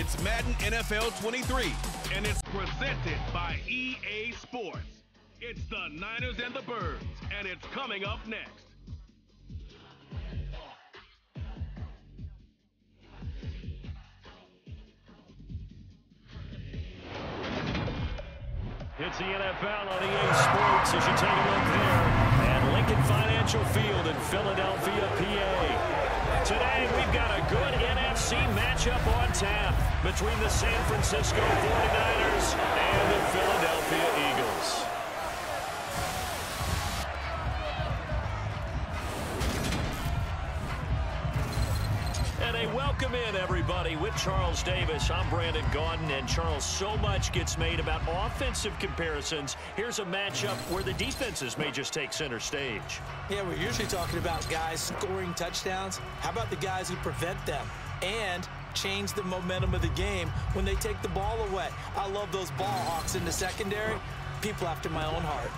It's Madden NFL 23, and it's presented by EA Sports. It's the Niners and the Birds, and it's coming up next. It's the NFL on EA Sports as you take a look there at Lincoln Financial Field in Philadelphia, PA. Today we've got a good NFC matchup on tap between the San Francisco 49ers and the Philadelphia Eagles. And a welcome in, everybody, with Charles Davis. I'm Brandon Gaudin, and Charles, so much gets made about offensive comparisons. Here's a matchup where the defenses may just take center stage. Yeah, we're usually talking about guys scoring touchdowns. How about the guys who prevent them and change the momentum of the game when they take the ball away? I love those ball hawks in the secondary. People after my own heart.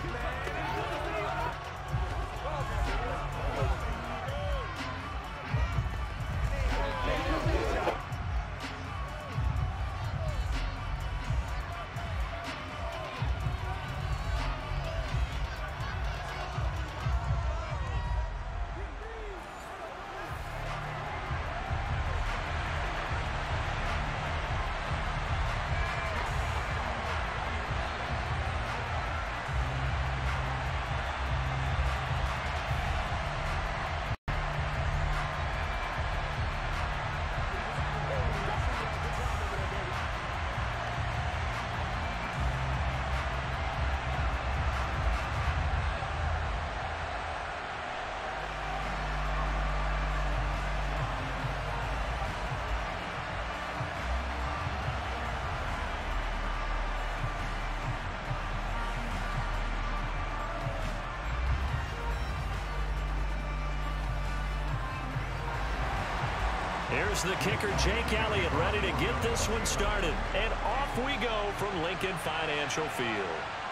Here's the kicker, Jake Elliott, ready to get this one started. And off we go from Lincoln Financial Field.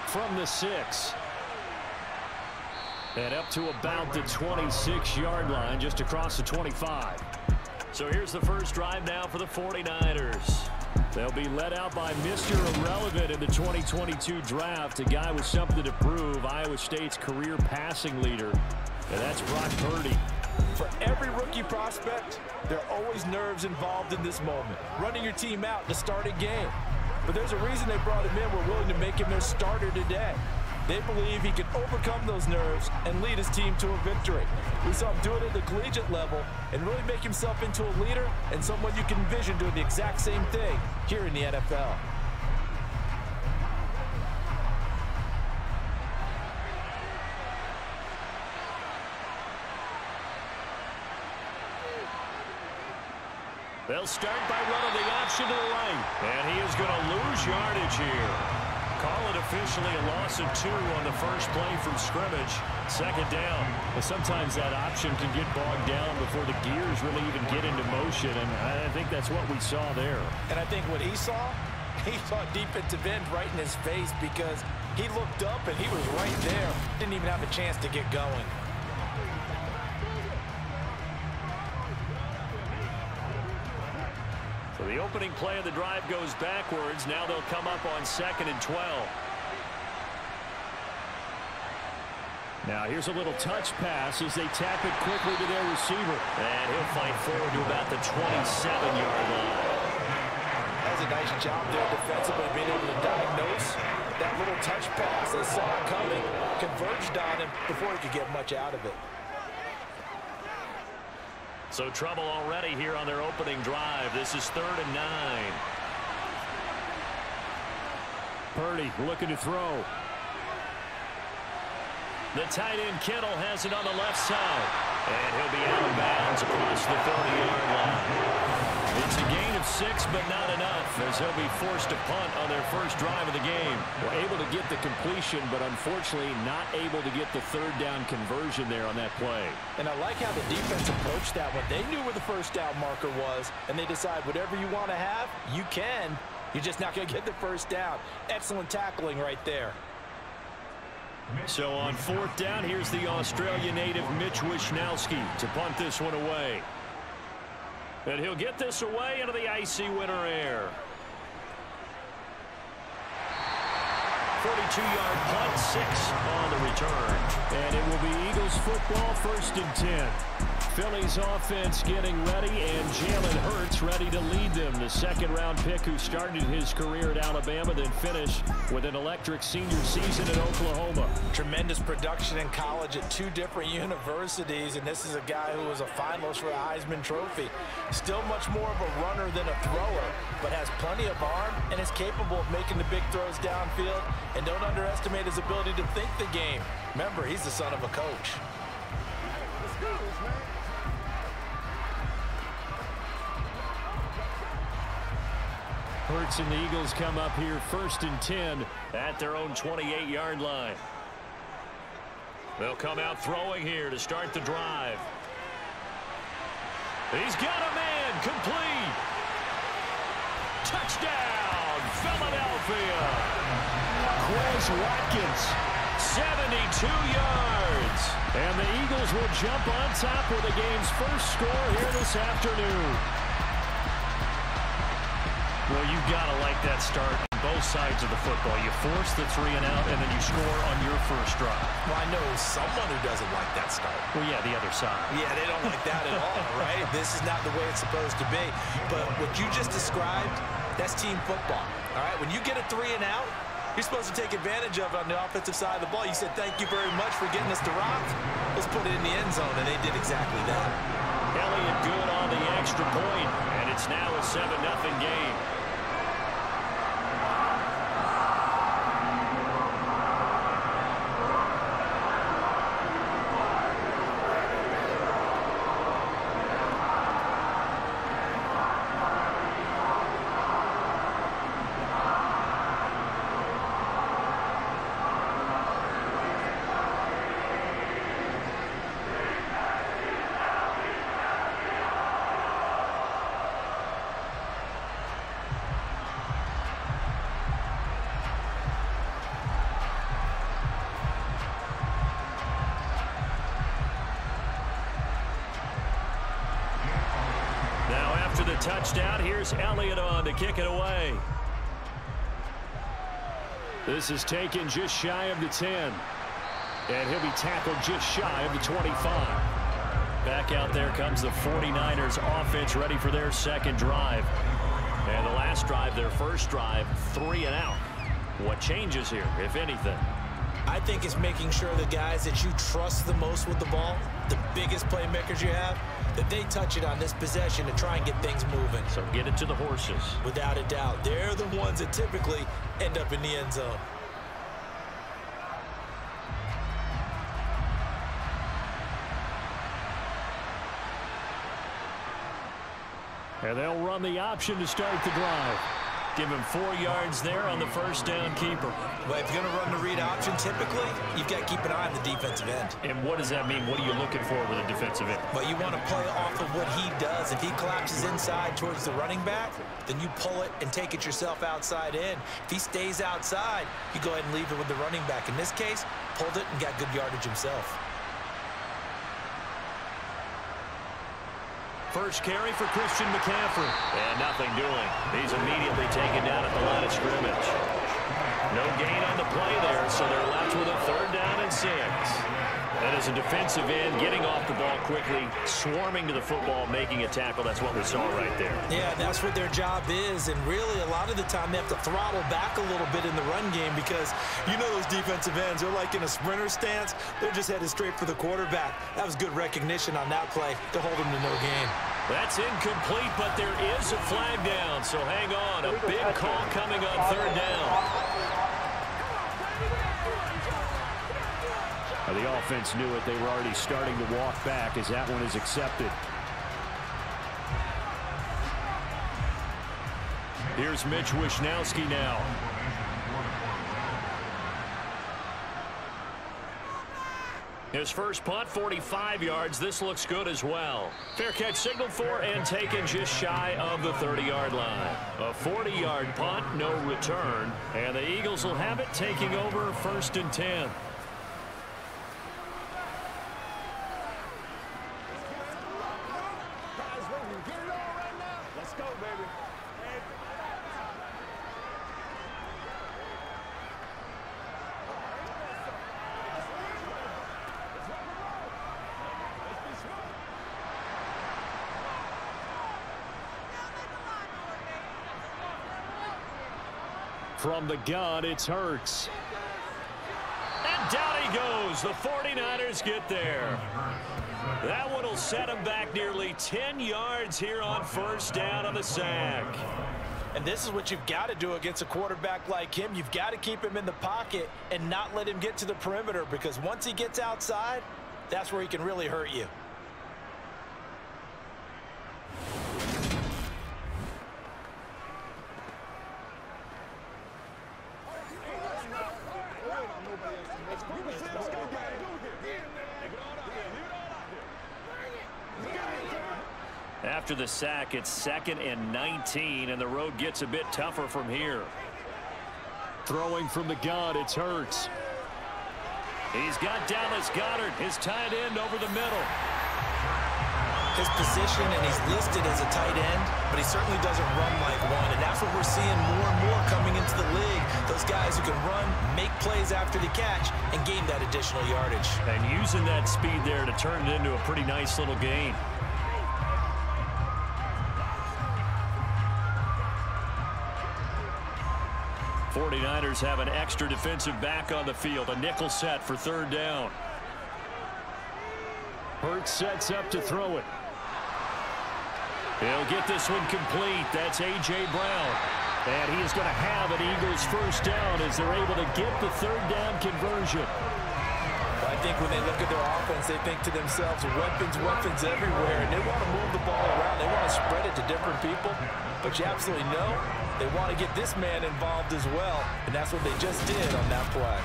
From the 6. And up to about the 26-yard line, just across the 25. So here's the first drive now for the 49ers. They'll be led out by Mr. Irrelevant in the 2022 draft, a guy with something to prove, Iowa State's career passing leader. And that's Brock Purdy. For every rookie prospect, there are always nerves involved in this moment. Running your team out in the starting game. But there's a reason they brought him in. We're willing to make him their starter today. They believe he can overcome those nerves and lead his team to a victory. We saw him do it at the collegiate level and really make himself into a leader and someone you can envision doing the exact same thing here in the NFL. They'll start by running the option to the right. And he is going to lose yardage here. Call it officially a loss of 2 on the first play from scrimmage. Second down. Well, sometimes that option can get bogged down before the gears really even get into motion, and I think that's what we saw there. And I think what he saw defensive end right in his face because he looked up and he was right there. Didn't even have a chance to get going. So the opening play of the drive goes backwards. Now they'll come up on 2nd and 12. Now here's a little touch pass as they tap it quickly to their receiver. And he'll fight forward to about the 27-yard line. That was a nice job there defensively, being able to diagnose that little touch pass. They saw it coming, converged on him before he could get much out of it. So trouble already here on their opening drive. This is 3rd and 9. Purdy looking to throw. The tight end Kittle has it on the left side. And he'll be out of bounds across the 30-yard line. It's a gain of 6, but not enough, as he'll be forced to punt on their first drive of the game. We're able to get the completion, but unfortunately not able to get the 3rd down conversion there on that play. And I like how the defense approached that one. They knew where the first down marker was, and they decide whatever you want to have, you can. You're just not going to get the first down. Excellent tackling right there. So on 4th down, here's the Australia native Mitch Wishnowsky to punt this one away. And he'll get this away into the icy winter air. 42-yard punt, 6 on the return. And it will be Eagles football, 1st and 10. Philly's offense getting ready, and Jalen Hurts ready to lead them. The second-round pick who started his career at Alabama, then finished with an electric senior season at Oklahoma. Tremendous production in college at 2 different universities, and this is a guy who was a finalist for a Heisman Trophy. Still much more of a runner than a thrower, but has plenty of arm and is capable of making the big throws downfield. And don't underestimate his ability to think the game. Remember, he's the son of a coach. Hurts and the Eagles come up here 1st and 10 at their own 28-yard line. They'll come out throwing here to start the drive. He's got a man, complete. Touchdown, Philadelphia. Quez Watkins, 72 yards. And the Eagles will jump on top with the game's first score here this afternoon. Well, you've got to like that start on both sides of the football. You force the 3 and out, and then you score on your first drive. Well, I know someone who doesn't like that start. Well, yeah, the other side. Yeah, they don't like that at all, right? This is not the way it's supposed to be. But what you just described, that's team football, all right? When you get a 3 and out, you're supposed to take advantage of it on the offensive side of the ball. You said, thank you very much for getting us to rock. Let's put it in the end zone, and they did exactly that. Elliott good on the extra point, and it's now a 7-0 game. Touchdown. Here's Elliott on to kick it away. This is taken just shy of the 10. And he'll be tackled just shy of the 25. Back out there comes the 49ers offense ready for their second drive. And the last drive, their first drive, 3 and out. What changes here, if anything? I think it's making sure the guys that you trust the most with the ball, the biggest playmakers you have, that they touch it on this possession to try and get things moving. So get it to the horses. Without a doubt. They're the ones that typically end up in the end zone. And they'll run the option to start the drive. Give him 4 yards there on the first down keeper. Well, if you're going to run the read option, typically, you've got to keep an eye on the defensive end. And what does that mean? What are you looking for with a defensive end? Well, you want to play off of what he does. If he collapses inside towards the running back, then you pull it and take it yourself outside in. If he stays outside, you go ahead and leave it with the running back. In this case, pulled it and got good yardage himself. First carry for Christian McCaffrey. And nothing doing. He's immediately taken down at the line of scrimmage. No gain on the play there, so they're left with a 3rd down and 6. And as a defensive end, getting off the ball quickly, swarming to the football, making a tackle, that's what we saw right there. Yeah, that's what their job is, and really a lot of the time they have to throttle back a little bit in the run game because you know those defensive ends, they're like in a sprinter stance. They're just headed straight for the quarterback. That was good recognition on that play to hold them to no gain. That's incomplete, but there is a flag down, so hang on. A big call coming on 3rd down. The offense knew it. They were already starting to walk back as that one is accepted. Here's Mitch Wishnowski now. His first punt, 45 yards. This looks good as well. Fair catch signaled for and taken just shy of the 30-yard line. A 40-yard punt, no return. And the Eagles will have it, taking over 1st and 10. From the gun, it's Hurts. And down he goes. The 49ers get there. That one will set him back nearly 10 yards here on first down on the sack. And this is what you've got to do against a quarterback like him. You've got to keep him in the pocket and not let him get to the perimeter, because once he gets outside, that's where he can really hurt you. After the sack, it's 2nd and 19, and the road gets a bit tougher from here. Throwing from the gun, it's Hurts. He's got Dallas Goedert, his tight end, over the middle. His position, and he's listed as a tight end, but he certainly doesn't run like one, and that's what we're seeing more and more coming into the league. Those guys who can run, make plays after the catch, and gain that additional yardage. And using that speed there to turn it into a pretty nice little gain. '49ers have an extra defensive back on the field. A nickel set for 3rd down. Hurts sets up to throw it. He'll get this one complete. That's A.J. Brown. And he is going to have an Eagles first down as they're able to get the 3rd down conversion. I think when they look at their offense, they think to themselves, weapons, weapons everywhere, and they want to move the ball around. They want to spread it to different people, but you absolutely know they want to get this man involved as well, and that's what they just did on that play.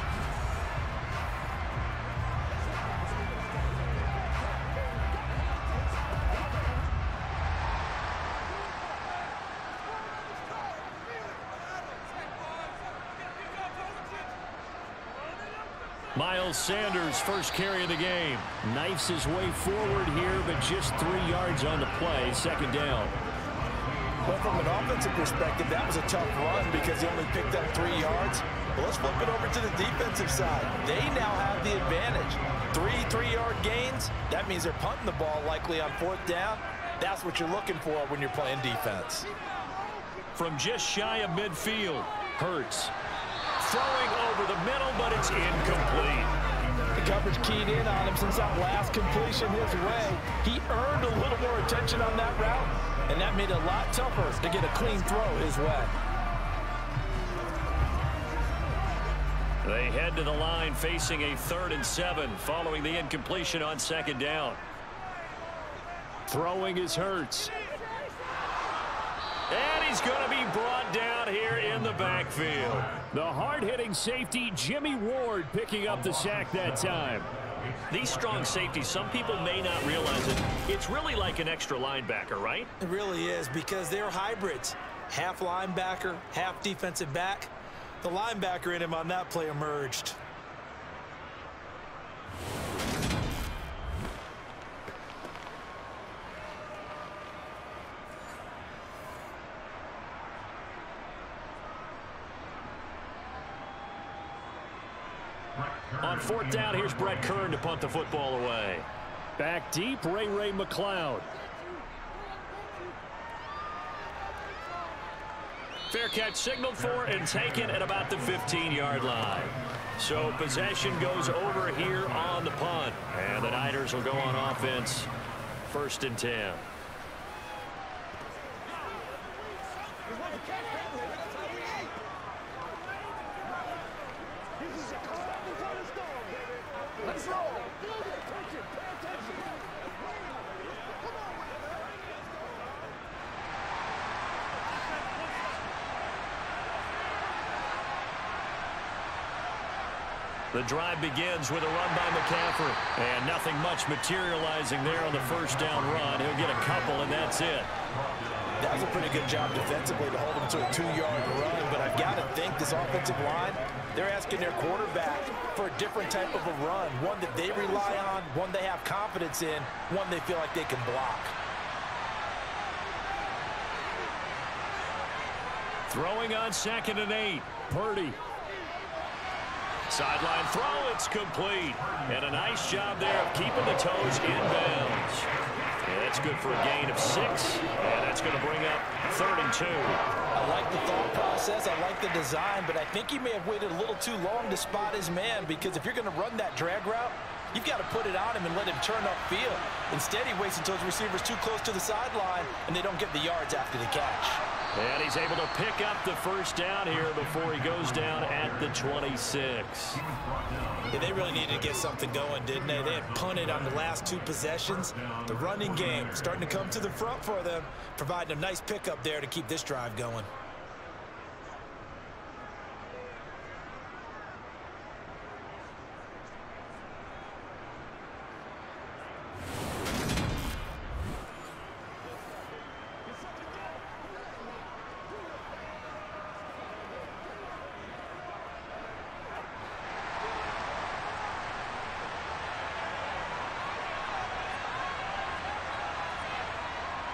Miles Sanders, first carry of the game. Knifes his way forward here, but just 3 yards on the play. 2nd down. But from an offensive perspective, that was a tough run because he only picked up 3 yards. But let's flip it over to the defensive side. They now have the advantage. 3-3-yard gains. That means they're punting the ball likely on 4th down. That's what you're looking for when you're playing defense. From just shy of midfield, Hurts. Throwing over the middle, but it's incomplete. The coverage keyed in on him since that last completion his way. He earned a little more attention on that route, and that made it a lot tougher to get a clean throw his way. They head to the line facing a 3rd and 7 following the incompletion on 2nd down. Throwing is Hurts. And he's going to be brought down here in the backfield. The hard-hitting safety, Jimmy Ward, picking up the sack that time. These strong safeties, some people may not realize it. It's really like an extra linebacker, right? It really is, because they're hybrids. Half linebacker, half defensive back. The linebacker in him on that play emerged. On 4th down, here's Brett Kern to punt the football away. Back deep, Ray McLeod. Fair catch signaled for and taken at about the 15-yard line. So possession goes over here on the punt. And the Niners will go on offense. 1st and 10. The drive begins with a run by McCaffrey. And nothing much materializing there on the 1st down run. He'll get a couple, and that's it. That was a pretty good job defensively to hold him to a 2-yard run. But I've got to think this offensive line, they're asking their quarterback for a different type of a run. One that they rely on, one they have confidence in, one they feel like they can block. Throwing on 2nd and 8. Purdy. Sideline throw, it's complete. And a nice job there of keeping the toes in bounds. That's good for a gain of 6, and that's going to bring up 3rd and 2. I like the thought process. I like the design, but I think he may have waited a little too long to spot his man, because if you're going to run that drag route, you've got to put it on him and let him turn upfield. Instead, he waits until his receiver's too close to the sideline, and they don't get the yards after the catch. And he's able to pick up the first down here before he goes down at the 26. Yeah, they really needed to get something going, didn't they? They had punted on the last 2 possessions. The running game starting to come to the front for them, providing a nice pickup there to keep this drive going.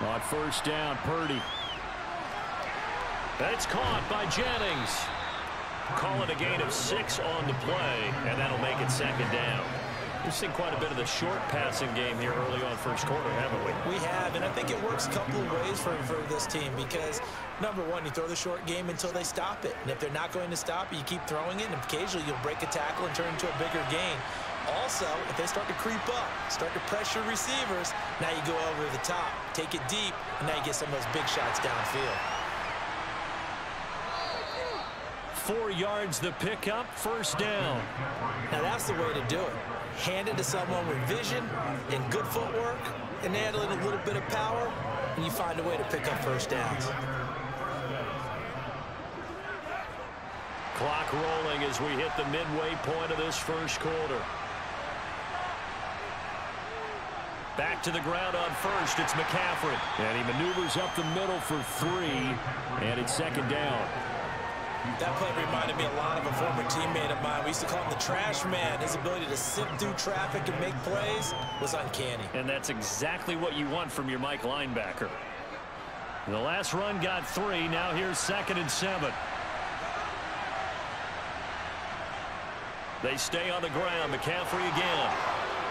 On first down, Purdy. That's caught by Jennings. Call it a gain of 6 on the play, and that'll make it 2nd down. We've seen quite a bit of the short passing game here early on first quarter, haven't we? We have, and I think it works a couple of ways for this team, because, number one, you throw the short game until they stop it. And if they're not going to stop it, you keep throwing it, and occasionally you'll break a tackle and turn it into a bigger gain. Also, if they start to creep up, start to pressure receivers, now you go over the top, take it deep, and now you get some of those big shots downfield. 4 yards the pickup, first down. Now that's the way to do it. Hand it to someone with vision and good footwork, and add a little bit of power, and you find a way to pick up first downs. Clock rolling as we hit the midway point of this first quarter. Back to the ground on first, it's McCaffrey. And he maneuvers up the middle for 3, and it's 2nd down. That play reminded me a lot of a former teammate of mine. We used to call him the trash man. His ability to sift through traffic and make plays was uncanny. And that's exactly what you want from your Mike linebacker. The last run got 3. Now here's 2nd and 7. They stay on the ground. McCaffrey again.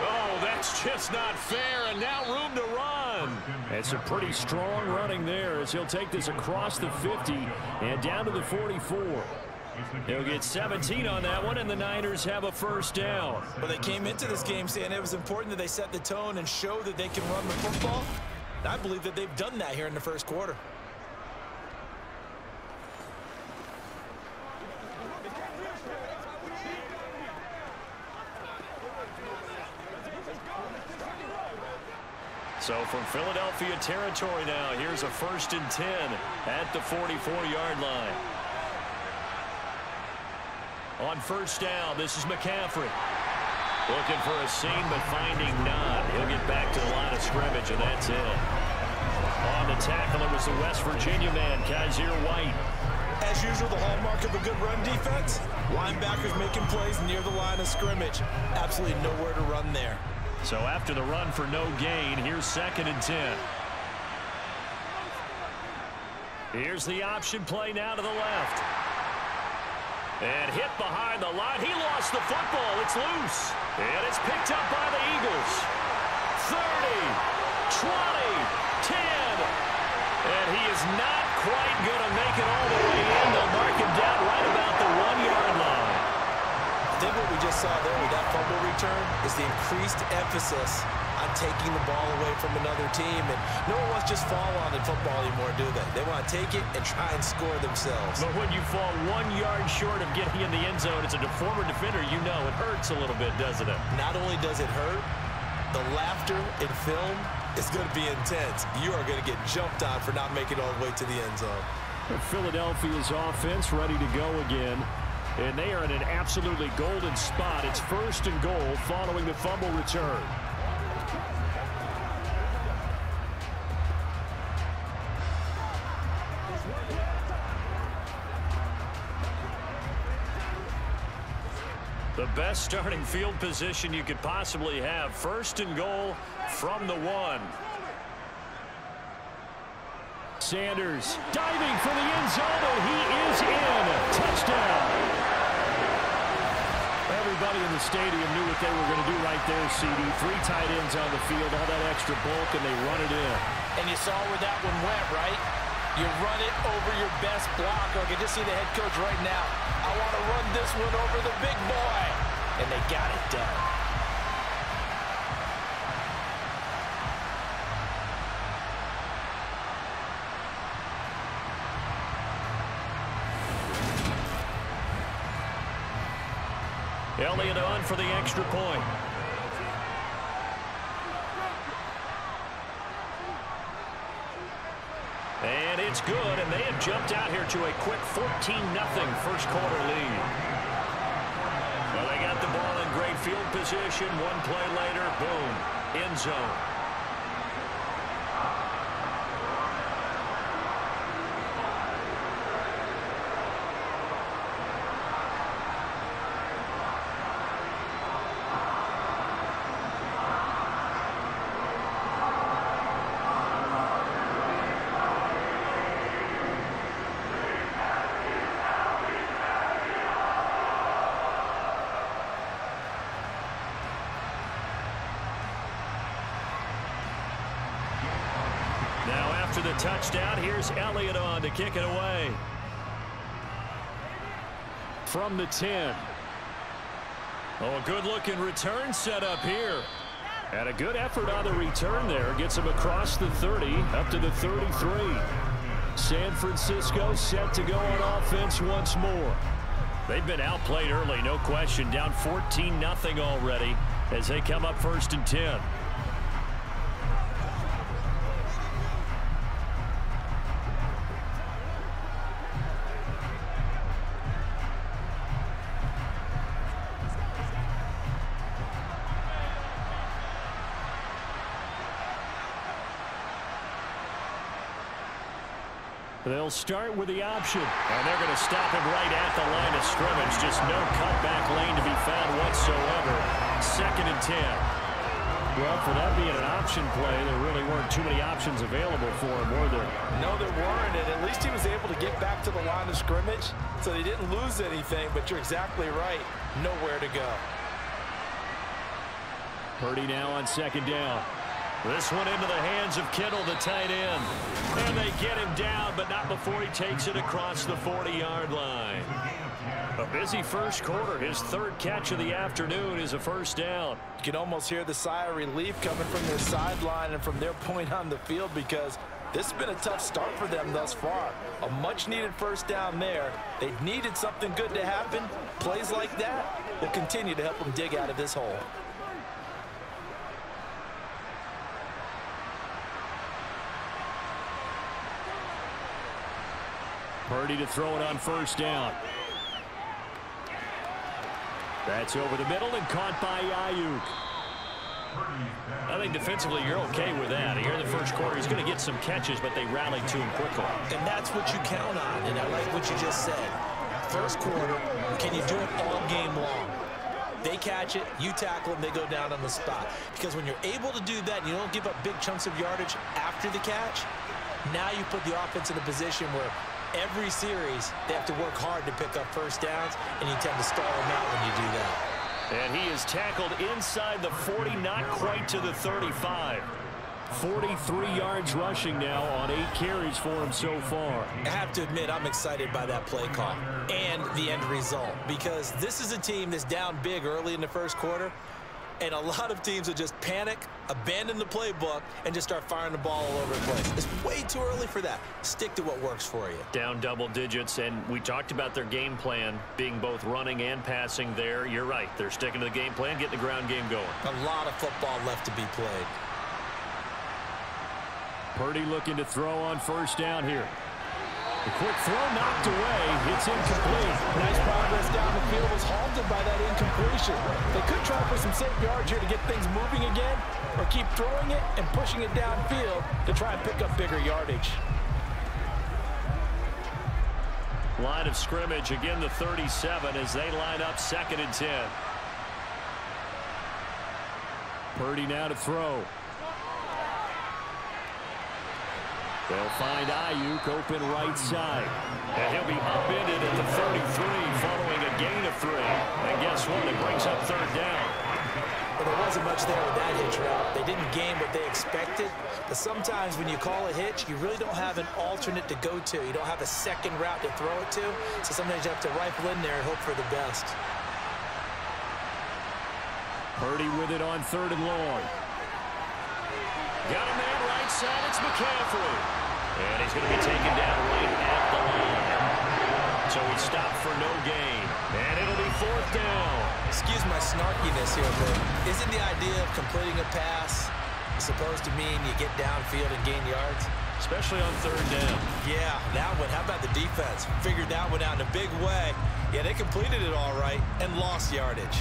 Oh, that's just not fair, and now room to run. It's a pretty strong running there as he'll take this across the 50 and down to the 44. He'll get 17 on that one, and the Niners have a first down. Well, they came into this game saying it was important that they set the tone and show that they can run the football. I believe that they've done that here in the first quarter. So from Philadelphia territory now, here's a 1st and 10 at the 44-yard line. On first down, this is McCaffrey. Looking for a seam, but finding none. He'll get back to the line of scrimmage, and that's it. On the tackle, it was the West Virginia man, Kaiser White. As usual, the hallmark of a good run defense, linebackers making plays near the line of scrimmage. Absolutely nowhere to run there. So after the run for no gain, here's 2nd and 10. Here's the option play now to the left. And hit behind the line. He lost the football. It's loose. And it's picked up by the Eagles. 30, 20, 10. And he is not quite going to make it all the way in. They'll mark him down right about the 1-yard line. I think what we just saw there with that fumble return is the increased emphasis on taking the ball away from another team. And no one wants to just fall on in football anymore, do they? They want to take it and try and score themselves. But when you fall 1 yard short of getting in the end zone as a former defender, you know it hurts a little bit, doesn't it? Not only does it hurt, the laughter in film is going to be intense. You are going to get jumped on for not making it all the way to the end zone. Philadelphia's offense ready to go again. And they are in an absolutely golden spot. It's 1st and goal following the fumble return. The best starting field position you could possibly have. 1st and goal from the 1. Sanders diving for the end zone, and he is in. Touchdown. Everybody in the stadium knew what they were going to do right there, CD. 3 tight ends on the field, all that extra bulk, and they run it in. And you saw where that one went, right? You run it over your best blocker. I can just see the head coach right now. I want to run this one over the big boy. And they got it done. Elliott on for the extra point. And it's good, and they have jumped out here to a quick 14-0 first quarter lead. Well, they got the ball in great field position. One play later, boom, end zone. Now after the touchdown, here's Elliott on to kick it away. From the 10. Oh, a good-looking return set up here. And a good effort on the return there. Gets him across the 30, up to the 33. San Francisco set to go on offense once more. They've been outplayed early, no question. Down 14-0 already as they come up 1st and 10. They'll start with the option. And they're going to stop him right at the line of scrimmage. Just no cutback lane to be found whatsoever. 2nd and 10. Well, for that being an option play, there really weren't too many options available for him, were there? No, there weren't, and at least he was able to get back to the line of scrimmage, so they didn't lose anything, but you're exactly right. Nowhere to go. Purdy now on 2nd down. This one into the hands of Kittle, the tight end. And they get him down, but not before he takes it across the 40-yard line. A busy first quarter. His 3rd catch of the afternoon is a first down. You can almost hear the sigh of relief coming from their sideline and from their point on the field, because this has been a tough start for them thus far. A much-needed first down there. They needed something good to happen. Plays like that will continue to help them dig out of this hole. Purdy to throw it on 1st down. That's over the middle and caught by Ayuk. I think defensively you're okay with that. Here in the first quarter, he's going to get some catches, but they rallied to him quickly. And that's what you count on, and I like what you just said. First quarter, can you do it all game long? They catch it, you tackle them, they go down on the spot. Because when you're able to do that, and you don't give up big chunks of yardage after the catch, now you put the offense in a position where every series, they have to work hard to pick up first downs, and you tend to stall them out when you do that. And he is tackled inside the 40, not quite to the 35. 43 yards rushing now on 8 carries for him so far. I have to admit, I'm excited by that play call and the end result, because this is a team that's down big early in the first quarter, and a lot of teams will just panic, abandon the playbook, and just start firing the ball all over the place. It's way too early for that. Stick to what works for you. Down double digits, and we talked about their game plan being both running and passing there. You're right. They're sticking to the game plan, getting the ground game going. A lot of football left to be played. Purdy looking to throw on 1st down here. The quick throw knocked away. It's incomplete. Nice progress down the field, was halted by that incompletion. They could try for some safe yards here to get things moving again, or keep throwing it and pushing it downfield to try and pick up bigger yardage. Line of scrimmage, again the 37 as they line up 2nd and 10. Purdy now to throw. They'll find Ayuk open right side. And he'll be upended at the 33 following a gain of 3. And guess what? It brings up third down. Well, there wasn't much there with that hitch route. They didn't gain what they expected. But sometimes when you call a hitch, you really don't have an alternate to go to. You don't have a second route to throw it to. So sometimes you have to rifle in there and hope for the best. Purdy with it on 3rd and long. Got a man right side. It's McCaffrey. And he's going to be taken down right at the line. So he stopped for no gain. And it'll be 4th down. Excuse my snarkiness here, but isn't the idea of completing a pass supposed to mean you get downfield and gain yards? Especially on 3rd down. Yeah, that one. How about the defense? Figured that one out in a big way. Yeah, they completed it all right and lost yardage.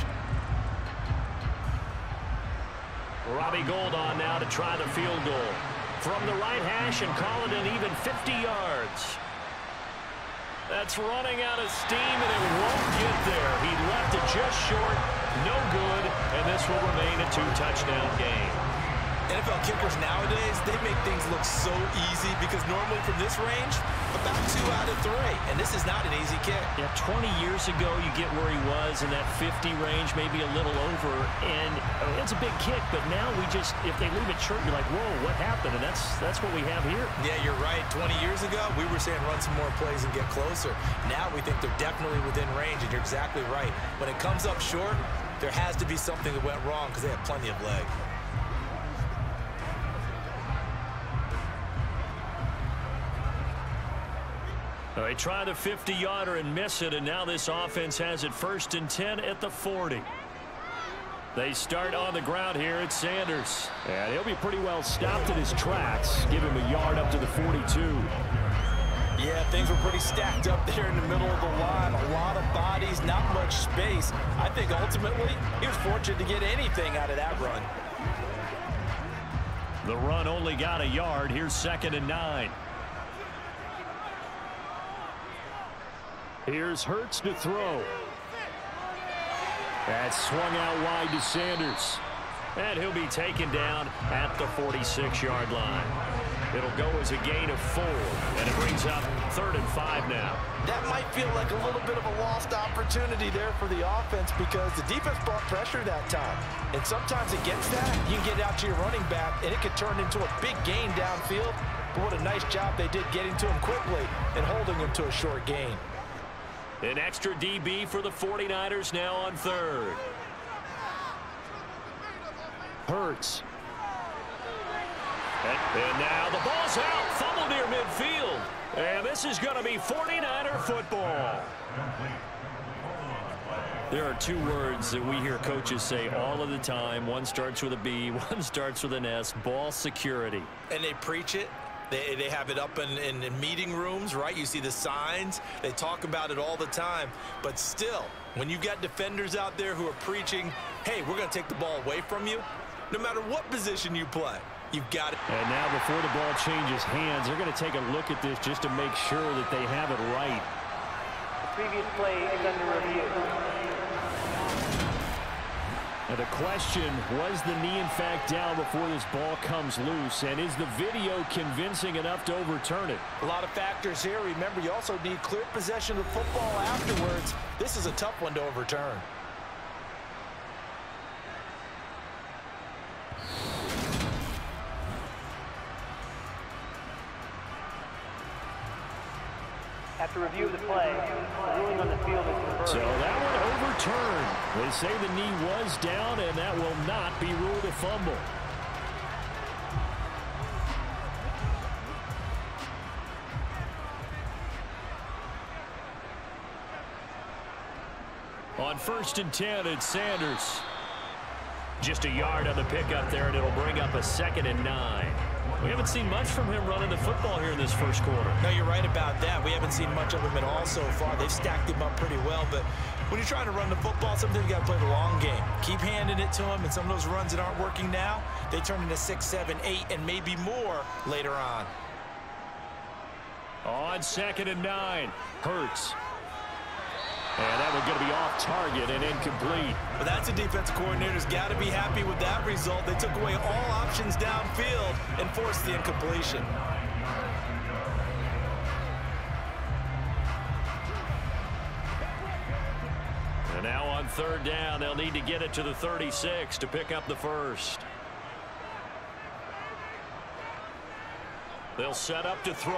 Robbie Gould on now to try the field goal. From the right hash and call it an even 50 yards. That's running out of steam, and it won't get there. He left it just short, no good, and this will remain a 2-touchdown game. NFL kickers nowadays, they make things look so easy because normally from this range, about 2 out of 3. And this is not an easy kick. Yeah, 20 years ago, you get where he was in that 50 range, maybe a little over. And it's a big kick, but now we just, if they leave it short, you're like, whoa, what happened? And that's what we have here. Yeah, you're right. 20 years ago, we were saying run some more plays and get closer. Now we think they're definitely within range, and you're exactly right. When it comes up short, there has to be something that went wrong because they have plenty of leg. They try the 50-yarder and miss it, and now this offense has it 1st and 10 at the 40. They start on the ground here at Sanders. And he'll be pretty well stopped in his tracks. Give him a yard up to the 42. Yeah, things were pretty stacked up there in the middle of the line. A lot of bodies, not much space. I think ultimately he was fortunate to get anything out of that run. The run only got a yard. Here's 2nd and 9. Here's Hurts to throw. That's swung out wide to Sanders. And he'll be taken down at the 46-yard line. It'll go as a gain of 4, and it brings up 3rd and 5 now. That might feel like a little bit of a lost opportunity there for the offense because the defense brought pressure that time. And sometimes against that, you can get out to your running back, and it could turn into a big gain downfield. But what a nice job they did getting to him quickly and holding him to a short gain. An extra DB for the 49ers now on 3rd. Hurts. And now the ball's out. Fumble near midfield. And this is going to be 49er football. There are 2 words that we hear coaches say all of the time. One starts with a B, one starts with an S. Ball security. And they preach it. They have it up in meeting rooms, right? You see the signs. They talk about it all the time. But still, when you've got defenders out there who are preaching, hey, we're going to take the ball away from you, no matter what position you play, you've got it. And now before the ball changes hands, they're going to take a look at this just to make sure that they have it right. The previous play is under review. Now the question, was the knee in fact down before this ball comes loose? And is the video convincing enough to overturn it? A lot of factors here. Remember, you also need clear possession of the football afterwards. This is a tough one to overturn. After review of the play, the ruling on the field is reversed. So that one overturned. They say the knee was down, and that will not be ruled a fumble. On 1st and 10, it's Sanders. Just a yard on the pickup there, and it'll bring up a 2nd and 9. We haven't seen much from him running the football here in this first quarter. No, you're right about that. We haven't seen much of him at all so far. They've stacked him up pretty well, but when you're trying to run the football, sometimes you got to play the long game. Keep handing it to him, and some of those runs that aren't working now, they turn into 6, 7, 8, and maybe more later on. On 2nd and 9, Hurts. And that one's going to be off target and incomplete. Well, that's a defensive coordinator's got to be happy with that result. They took away all options downfield and forced the incompletion. third down. They'll need to get it to the 36 to pick up the first. They'll set up to throw.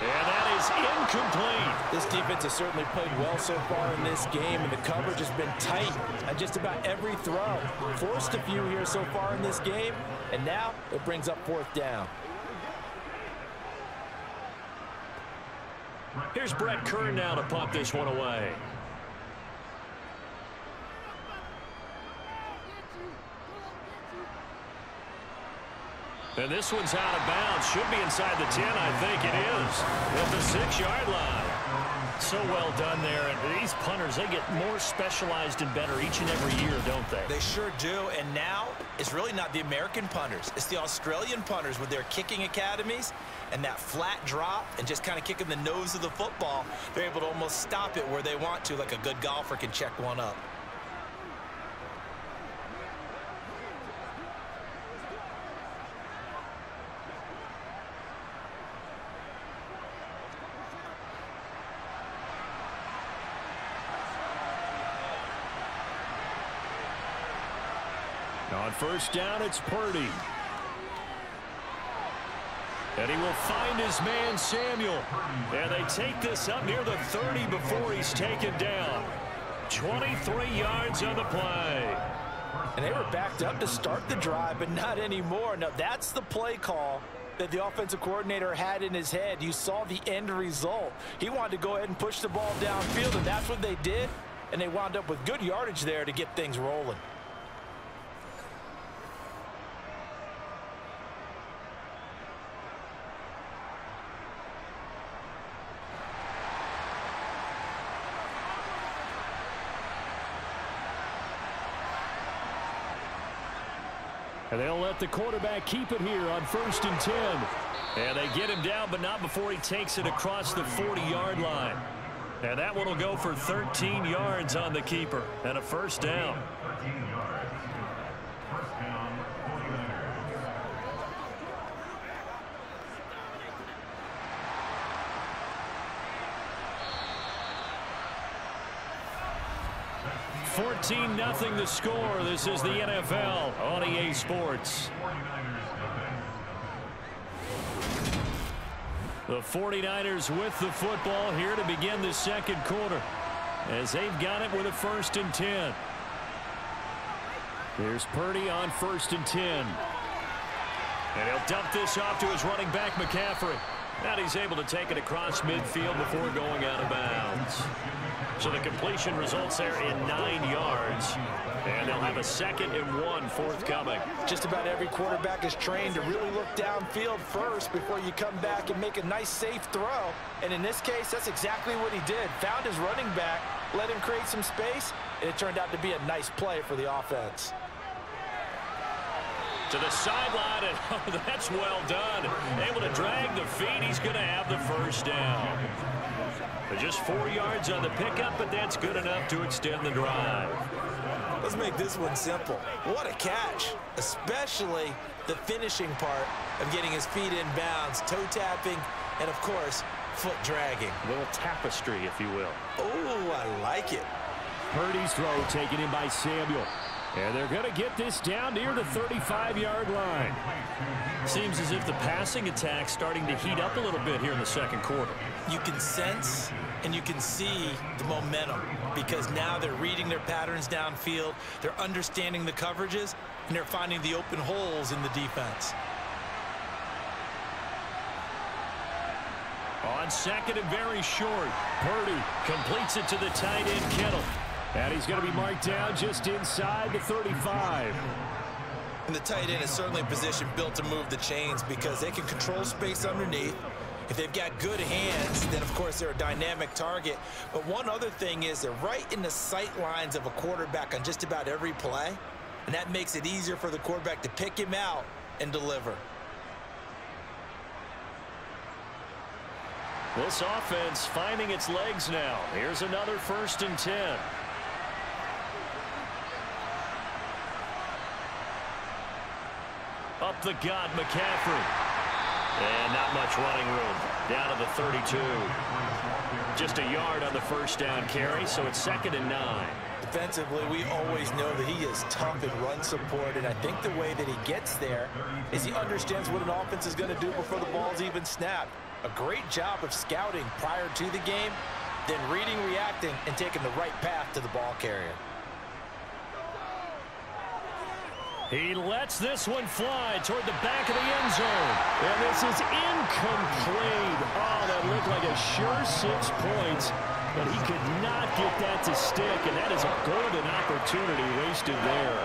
And that is incomplete. This defense has certainly played well so far in this game, and the coverage has been tight on just about every throw. Forced a few here so far in this game, and now it brings up fourth down. Here's Brett Kern now to punt this one away. And this one's out of bounds. Should be inside the 10, I think it is. At the 6-yard line. So well done there. And these punters, they get more specialized and better each and every year, don't they? They sure do. And now it's really not the American punters. It's the Australian punters with their kicking academies and that flat drop and just kind of kicking the nose of the football. They're able to almost stop it where they want to, like a good golfer can check one up. On first down, it's Purdy. And he will find his man, Samuel. And they take this up near the 30 before he's taken down. 23 yards on the play. And they were backed up to start the drive, but not anymore. Now, that's the play call that the offensive coordinator had in his head. You saw the end result. He wanted to go ahead and push the ball downfield, and that's what they did. And they wound up with good yardage there to get things rolling. And they'll let the quarterback keep it here on 1st and 10. And they get him down, but not before he takes it across the 40-yard line. And that one will go for 13 yards on the keeper and a first down. (14-0) the score. This is the NFL on EA Sports. The 49ers with the football here to begin the second quarter as they've got it with a 1st and 10. Here's Purdy on 1st and 10. And he'll dump this off to his running back, McCaffrey. And he's able to take it across midfield before going out of bounds. So the completion results there in 9 yards. And they'll have a 2nd and 1 forthcoming. Just about every quarterback is trained to really look downfield first before you come back and make a nice, safe throw. And in this case, that's exactly what he did. Found his running back, let him create some space, and it turned out to be a nice play for the offense. To the sideline, and oh, that's well done. Able to drag the feet. He's going to have the first down. But just 4 yards on the pickup, but that's good enough to extend the drive. Let's make this one simple. What a catch, especially the finishing part of getting his feet in bounds, toe tapping, and of course, foot dragging. A little tapestry, if you will. Oh, I like it. Purdy's throw taken in by Samuel. And they're going to get this down near the 35-yard line. Seems as if the passing attack's starting to heat up a little bit here in the second quarter. You can sense and you can see the momentum because now they're reading their patterns downfield, they're understanding the coverages, and they're finding the open holes in the defense. On 2nd and very short, Purdy completes it to the tight end, Kittle. And he's going to be marked down just inside the 35. And the tight end is certainly a position built to move the chains because they can control space underneath. If they've got good hands, then of course they're a dynamic target. But one other thing is they're right in the sight lines of a quarterback on just about every play. And that makes it easier for the quarterback to pick him out and deliver. This offense finding its legs now. Here's another 1st and 10. Up the gut, McCaffrey. And not much running room. Down to the 32. Just a yard on the first down carry, so it's 2nd and 9. Defensively, we always know that he is tough in run support, and I think the way that he gets there is he understands what an offense is going to do before the ball's even snapped. A great job of scouting prior to the game, then reading, reacting, and taking the right path to the ball carrier. He lets this one fly toward the back of the end zone. And this is incomplete. Oh, that looked like a sure 6 points, but he could not get that to stick, and that is a golden opportunity wasted there.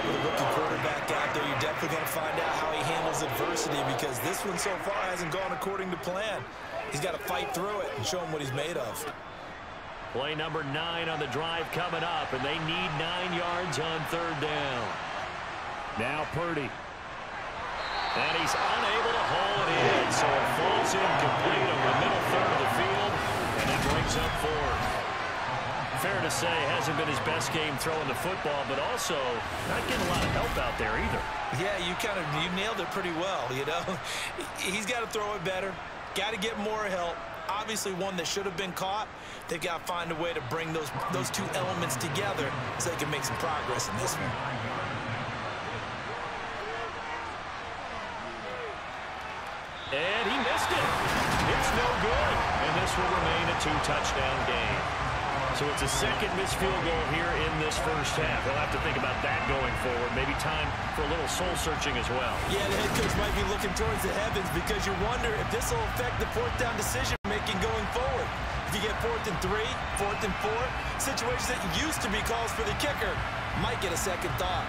With a rookie quarterback out there, you're definitely going to find out how he handles adversity, because this one so far hasn't gone according to plan. He's got to fight through it and show him what he's made of. Play number 9 on the drive coming up, and they need 9 yards on 3rd down. Now Purdy. And he's unable to haul it in, so it falls incomplete over the middle third of the field, and it brings up 4th. Fair to say, hasn't been his best game throwing the football, but also not getting a lot of help out there either. Yeah, you nailed it pretty well, you know. He's got to throw it better, got to get more help. Obviously one that should have been caught. They've got to find a way to bring those 2 elements together so they can make some progress in this one. And he missed it. It's no good. And this will remain a 2-touchdown game. So it's a 2nd missed field goal here in this first half. He'll have to think about that going forward. Maybe time for a little soul-searching as well. Yeah, the head coach might be looking towards the heavens, because you wonder if this will affect the 4th down decision-making going forward. If you get 4th and 3, 4th and 4, situations that used to be calls for the kicker might get a second thought.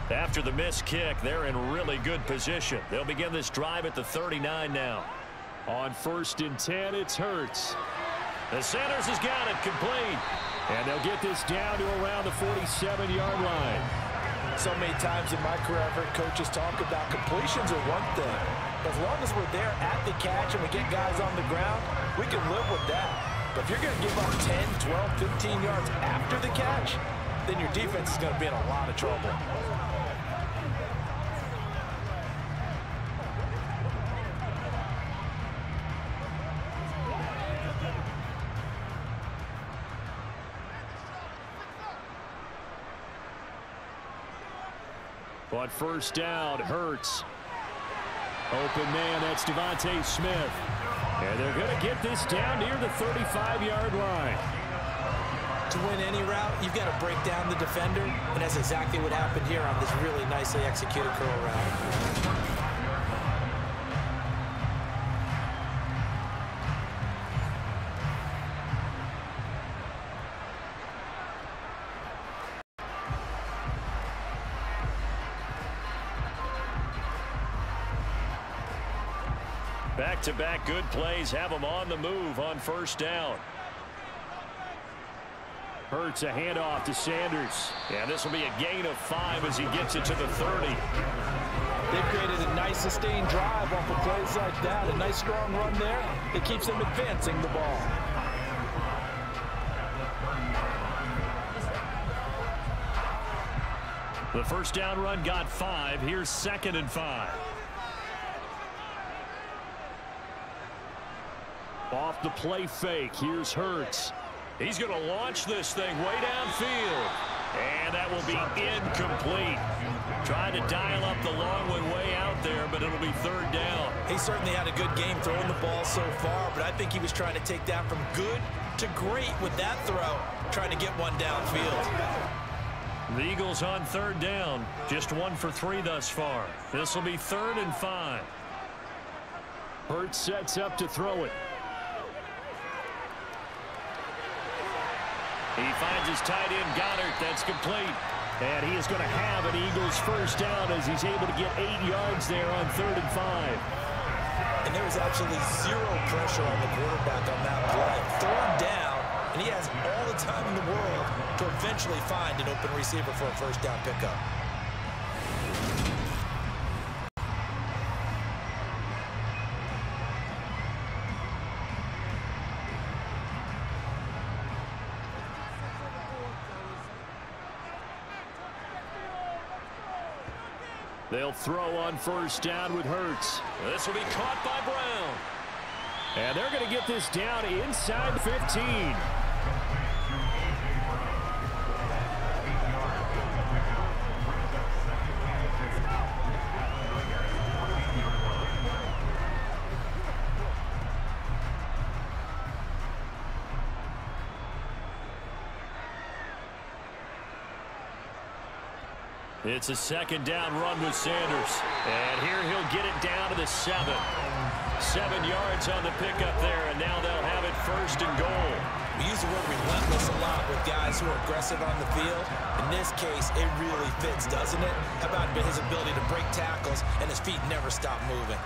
After the missed kick, they're in really good position. They'll begin this drive at the 39 now. On 1st and 10, it's Hurts. The Sanders has got it complete. And they'll get this down to around the 47-yard line. So many times in my career, I've heard coaches talk about completions are one thing. As long as we're there at the catch and we get guys on the ground, we can live with that. But if you're going to give up 10, 12, 15 yards after the catch, then your defense is going to be in a lot of trouble. On 1st down, Hurts. Open man, that's Devontae Smith. And they're going to get this down near the 35-yard line. To win any route, you've got to break down the defender, and that's exactly what happened here on this really nicely executed curl route. Back-to-back good plays have them on the move on 1st down. Hurts a handoff to Sanders. Yeah, this will be a gain of 5 as he gets it to the 30. They've created a nice sustained drive off of plays like that. A nice strong run there that keeps them advancing the ball. The 1st down run got 5. Here's 2nd and 5. Off the play fake, here's Hurts. He's going to launch this thing way downfield. And that will be incomplete. Trying to dial up the long one way out there, but it'll be 3rd down. He certainly had a good game throwing the ball so far, but I think he was trying to take that from good to great with that throw, trying to get one downfield. The Eagles on 3rd down, just 1 for 3 thus far. This will be 3rd and 5. Hurts sets up to throw it. He finds his tight end, Goddard. That's complete. And he is going to have an Eagles 1st down as he's able to get 8 yards there on 3rd and 5. And there was absolutely zero pressure on the quarterback on that play. 3rd down, and he has all the time in the world to eventually find an open receiver for a 1st down pickup. They'll throw on first down with Hurts. This will be caught by Brown. And they're going to get this down inside 15. It's a second down run with Sanders. And here he'll get it down to the 7. 7 yards on the pickup there, and now they'll have it first and goal. We use the word relentless a lot with guys who are aggressive on the field. In this case, it really fits, doesn't it? How about his ability to break tackles and his feet never stop moving?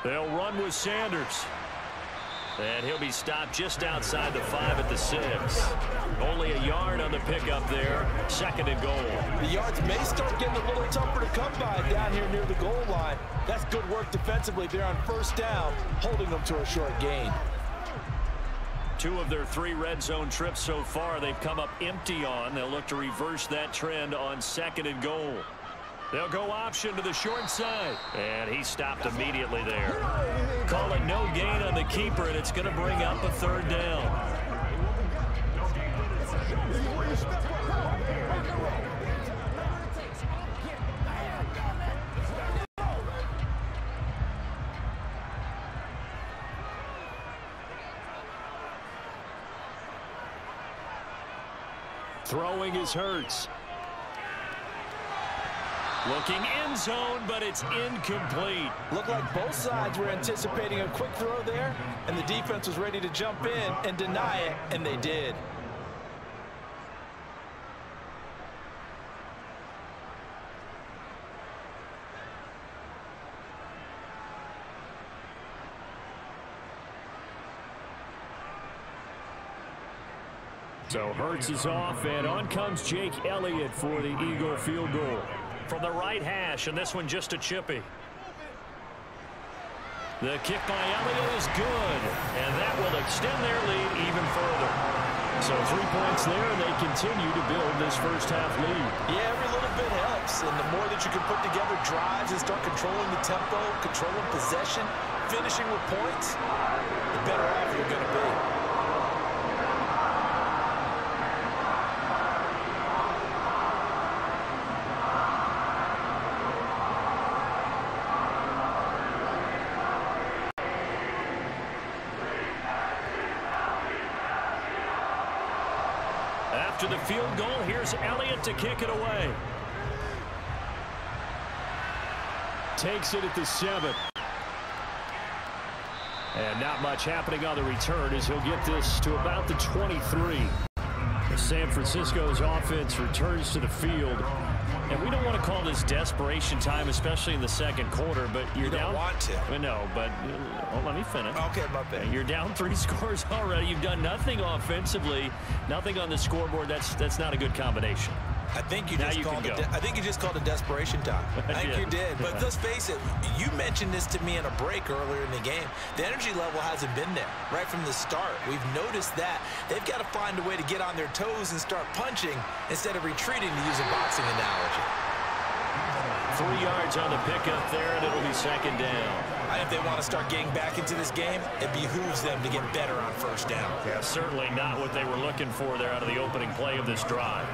They'll run with Sanders. And he'll be stopped just outside the 5 at the 6. Only a yard on the pickup there. Second and goal. The yards may start getting a little tougher to come by down here near the goal line. That's good work defensively there on first down, holding them to a short gain. 2 of their 3 red zone trips so far they've come up empty on. They'll look to reverse that trend on second and goal. They'll go option to the short side. And he stopped immediately there. Call it no gain on the keeper, and it's going to bring up a third down. Throwing is Hurts. Looking end zone, but it's incomplete. Looked like both sides were anticipating a quick throw there, and the defense was ready to jump in and deny it, and they did. So Hurts is off, and on comes Jake Elliott for the Eagle field goal. From the right hash, and this one just a chippy. The kick by Elliott is good, and that will extend their lead even further. So 3 points there, and they continue to build this first half lead. Yeah, every little bit helps, and the more that you can put together drives and start controlling the tempo, controlling possession, finishing with points, the better off you're going to be. After the field goal, here's Elliott to kick it away. Takes it at the 7. And not much happening on the return as he'll get this to about the 23. San Francisco's offense returns to the field. And we don't want to call this desperation time, especially in the second quarter, but you're down. You don't want to. No, but let me finish. Okay, my bad. You're down 3 scores already. You've done nothing offensively, nothing on the scoreboard. That's not a good combination. I think you just called it desperation time. I think you did. But let's face it, you mentioned this to me in a break earlier in the game. The energy level hasn't been there right from the start. We've noticed that. They've got to find a way to get on their toes and start punching instead of retreating, to use a boxing analogy. 3 yards on the pickup there, and it'll be second down. If they want to start getting back into this game, it behooves them to get better on first down. Yeah, certainly not what they were looking for there out of the opening play of this drive.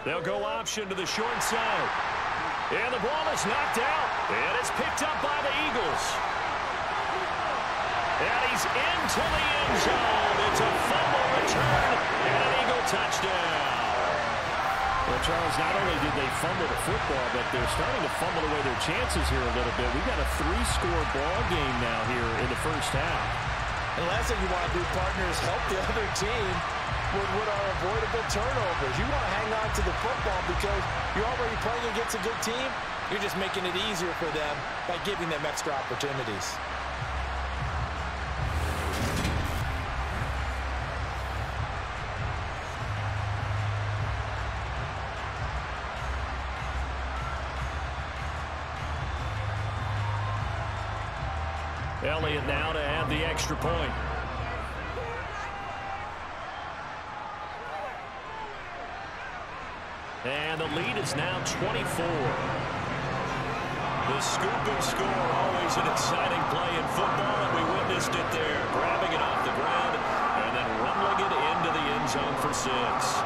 They'll go option to the short side. And the ball is knocked out. And it's picked up by the Eagles. And he's into the end zone. It's a fumble return and an Eagle touchdown. Well, Charles, not only did they fumble the football, but they're starting to fumble away their chances here a little bit. We've got a 3-score ball game now here in the first half. And the last thing you want to do, partner, is help the other team with what are avoidable turnovers. You want to hang on to the football because you're already playing against a good team. You're just making it easier for them by giving them extra opportunities. Elliott now to add the extra point. And the lead is now 24. The scoop and score, always an exciting play in football, and we witnessed it there. Grabbing it off the ground and then rumbling it into the end zone for 6.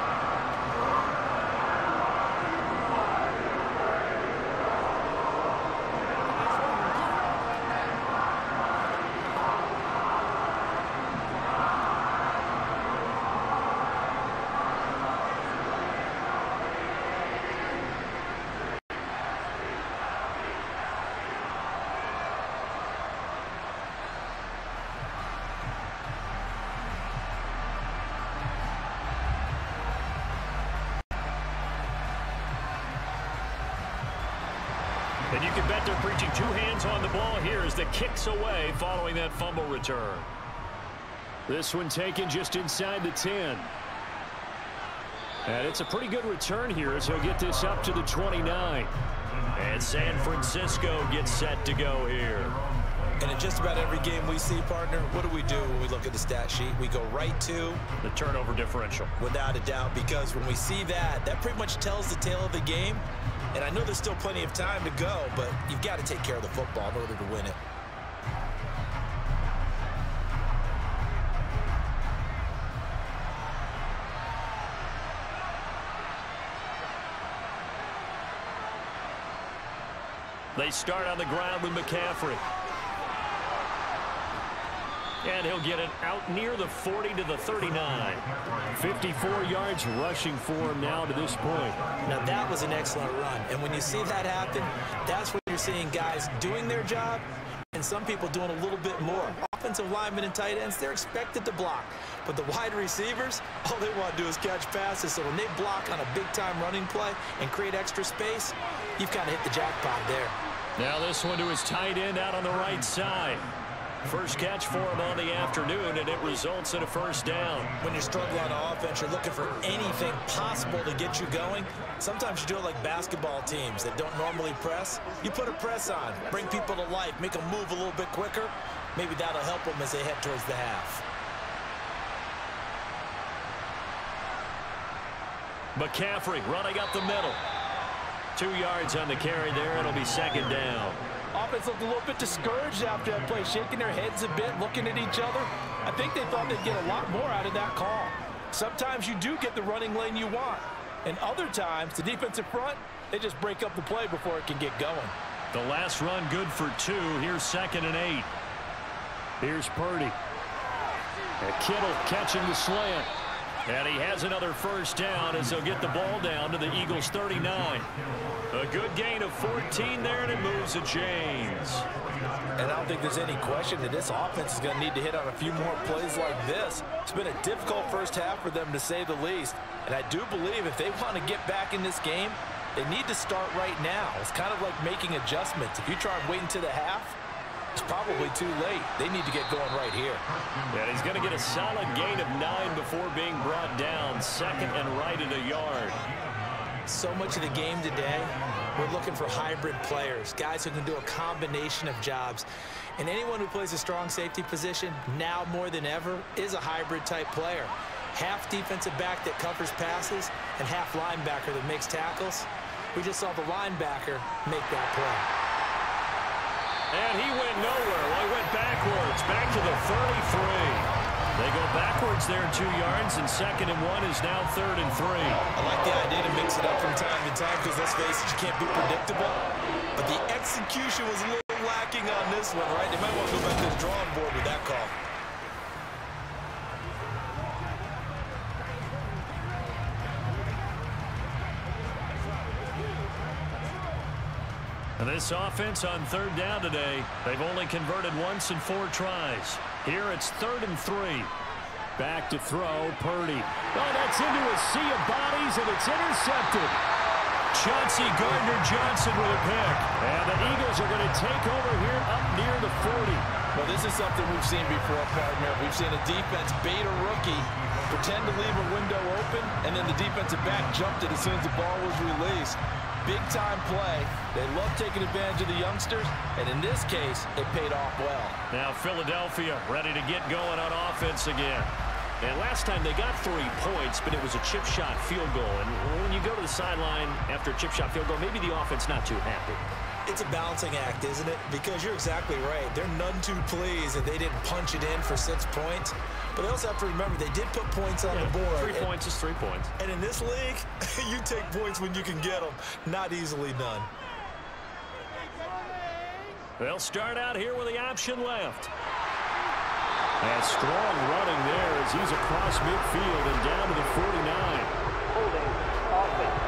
And you can bet they're preaching 2 hands on the ball here as the kick's away following that fumble return. This one taken just inside the 10. And it's a pretty good return here as he'll get this up to the 29. And San Francisco gets set to go here. And in just about every game we see, partner, what do we do when we look at the stat sheet? We go right to the turnover differential. Without a doubt, because when we see that, that pretty much tells the tale of the game. And I know there's still plenty of time to go, but you've got to take care of the football in order to win it. They start on the ground with McCaffrey. And he'll get it out near the 40 to the 39. 54 yards rushing for him now to this point. Now that was an excellent run. And when you see that happen, that's when you're seeing guys doing their job and some people doing a little bit more. Offensive linemen and tight ends, they're expected to block. But the wide receivers, all they want to do is catch passes. So when they block on a big-time running play and create extra space, you've kind of hit the jackpot there. Now this one to his tight end out on the right side. First catch for him on the afternoon, and it results in a first down. When you're struggling on offense, you're looking for anything possible to get you going. Sometimes you do it like basketball teams that don't normally press. You put a press on, bring people to life, make them move a little bit quicker. Maybe that'll help them as they head towards the half. McCaffrey running up the middle. 2 yards on the carry there. It'll be second down. Offense looked a little bit discouraged after that play, shaking their heads a bit, looking at each other. I think they thought they'd get a lot more out of that call. Sometimes you do get the running lane you want, and other times, the defensive front, they just break up the play before it can get going. The last run good for 2. Here's 2nd and 8. Here's Purdy. And Kittle catching the slant. And he has another first down as he'll get the ball down to the Eagles' 39. A good gain of 14 there, and it moves the chains. And I don't think there's any question that this offense is going to need to hit on a few more plays like this. It's been a difficult first half for them, to say the least. And I do believe if they want to get back in this game, they need to start right now. It's kind of like making adjustments. If you try and wait until the half, it's probably too late. They need to get going right here. And he's going to get a solid gain of 9 before being brought down. 2nd and right at a yard. So much of the game today, we're looking for hybrid players, guys who can do a combination of jobs. And anyone who plays a strong safety position, now more than ever, is a hybrid type player. Half defensive back that covers passes and half linebacker that makes tackles. We just saw the linebacker make that play. And he went nowhere. Well, he went backwards, back to the 33. They go backwards there 2 yards, and 2nd and 1 is now 3rd and 3. I like the idea to mix it up from time to time because, let's face it, you can't be predictable. But the execution was a little lacking on this one, right? They might want to go back to the drawing board with that call. And this offense on 3rd down today, they've only converted once in 4 tries. Here it's 3rd and 3. Back to throw, Purdy. Oh, that's into a sea of bodies, and it's intercepted. Chauncey Gardner-Johnson with a pick. And the Eagles are going to take over here up near the 40. Well, this is something we've seen before, partner. We've seen a defense bait a rookie, pretend to leave a window open, and then the defensive back jumped it as soon as the ball was released. Big-time play. They love taking advantage of the youngsters, and in this case, it paid off well. Now Philadelphia ready to get going on offense again. And last time they got 3 points, but it was a chip shot field goal. And when you go to the sideline after a chip shot field goal, maybe the offense not too happy. It's a balancing act, isn't it? Because you're exactly right. They're none too pleased that they didn't punch it in for 6 points. But they also have to remember they did put points on the board. 3 points is 3 points. And in this league, you take points when you can get them. Not easily done. They'll start out here with the option left. And strong running there as he's across midfield and down to the 49. Holding offense.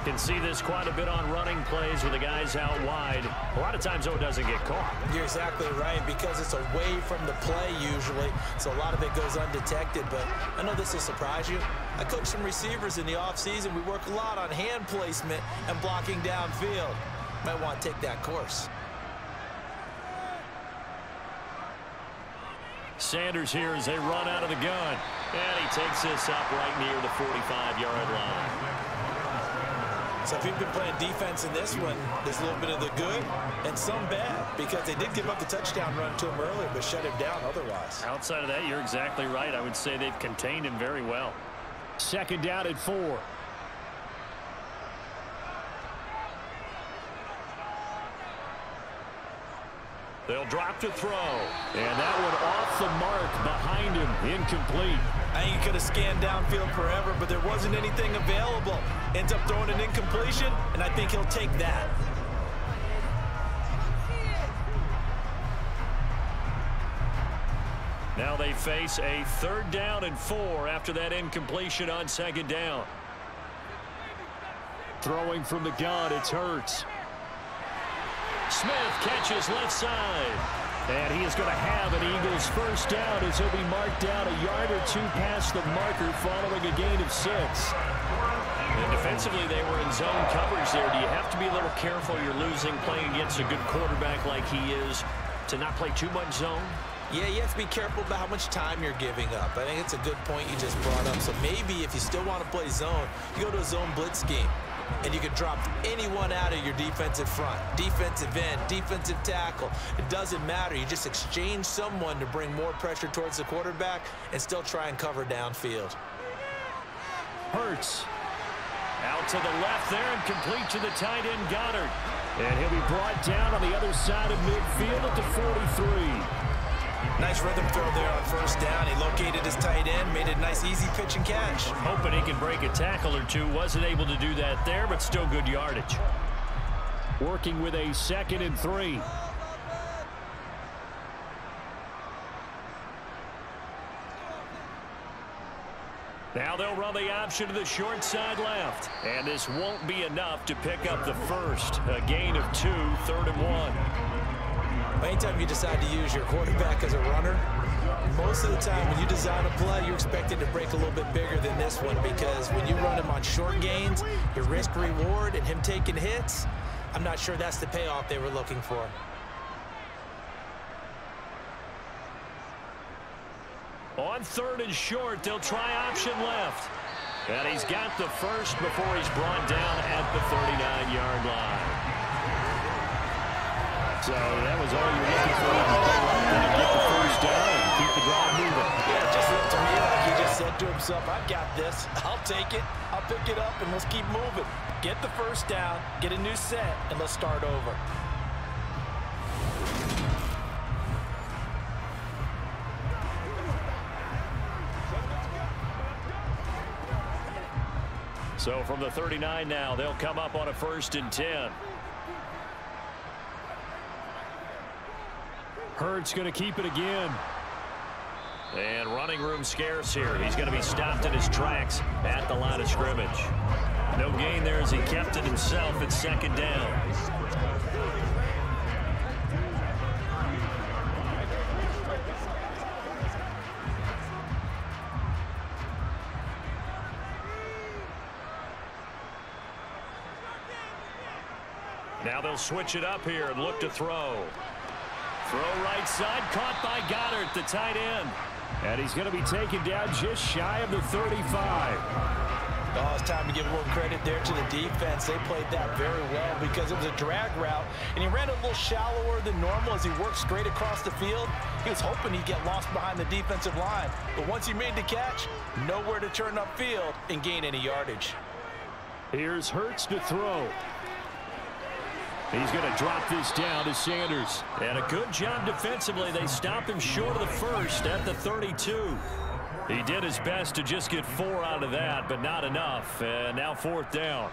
Can see this quite a bit on running plays with the guys out wide. A lot of times, though, it doesn't get caught. You're exactly right, because it's away from the play usually, so a lot of it goes undetected. But I know this will surprise you. I coach some receivers in the offseason. We work a lot on hand placement and blocking downfield. Might want to take that course. Sanders here as they run out of the gun. And he takes this up right near the 45-yard line. So if you've been playing defense in this one, there's a little bit of the good and some bad, because they did give up the touchdown run to him earlier, but shut him down otherwise. Outside of that, you're exactly right. I would say they've contained him very well. Second down at 4. They'll drop to throw. And that one off the mark behind him. Incomplete. I think he could have scanned downfield forever, but there wasn't anything available. Ends up throwing an incompletion, and I think he'll take that. Now they face a 3rd down and 4 after that incompletion on 2nd down. Throwing from the gun, it's Hurts. Smith catches left side. And he is going to have an Eagles first down as he'll be marked down a yard or 2 past the marker following a gain of 6. And defensively, they were in zone coverage there. Do you have to be a little careful? You're losing playing against a good quarterback like he is to not play too much zone? Yeah, you have to be careful about how much time you're giving up. I think it's a good point you just brought up. So maybe if you still want to play zone, you go to a zone blitz scheme. And you can drop anyone out of your defensive front, defensive end, defensive tackle. It doesn't matter. You just exchange someone to bring more pressure towards the quarterback and still try and cover downfield. Hurts. Out to the left there and complete to the tight end Goddard. And he'll be brought down on the other side of midfield at the 43. Nice rhythm throw there on first down. He located his tight end, made a nice easy pitch and catch. Hoping he can break a tackle or two. Wasn't able to do that there, but still good yardage. Working with a 2nd and 3. Now they'll run the option to the short side left. And this won't be enough to pick up the first. A gain of 2, 3rd and 1. Anytime you decide to use your quarterback as a runner, most of the time when you design a play, you're expected to break a little bit bigger than this one, because when you run him on short gains, your risk-reward and him taking hits, I'm not sure that's the payoff they were looking for. On 3rd and short, they'll try option left. And he's got the first before he's brought down at the 39-yard line. So that was all you're looking for to get the first down and keep the drive moving. Yeah, it just looked to me like he just said to himself, I've got this. I'll take it. I'll pick it up, and let's keep moving. Get the first down, get a new set, and let's start over. So from the 39 now, they'll come up on a 1st and 10. Hurts going to keep it again. And running room scarce here. He's going to be stopped in his tracks at the line of scrimmage. No gain there as he kept it himself at 2nd down. Now they'll switch it up here and look to throw. Throw right side, caught by Goddard, the tight end. And he's going to be taken down just shy of the 35. Oh, it's time to give a little credit there to the defense. They played that very well because it was a drag route, and he ran a little shallower than normal as he worked straight across the field. He was hoping he'd get lost behind the defensive line, but once he made the catch, nowhere to turn upfield and gain any yardage. Here's Hurts to throw. He's going to drop this down to Sanders. And a good job defensively. They stop him short of the first at the 32. He did his best to just get 4 out of that, but not enough. And now 4th down.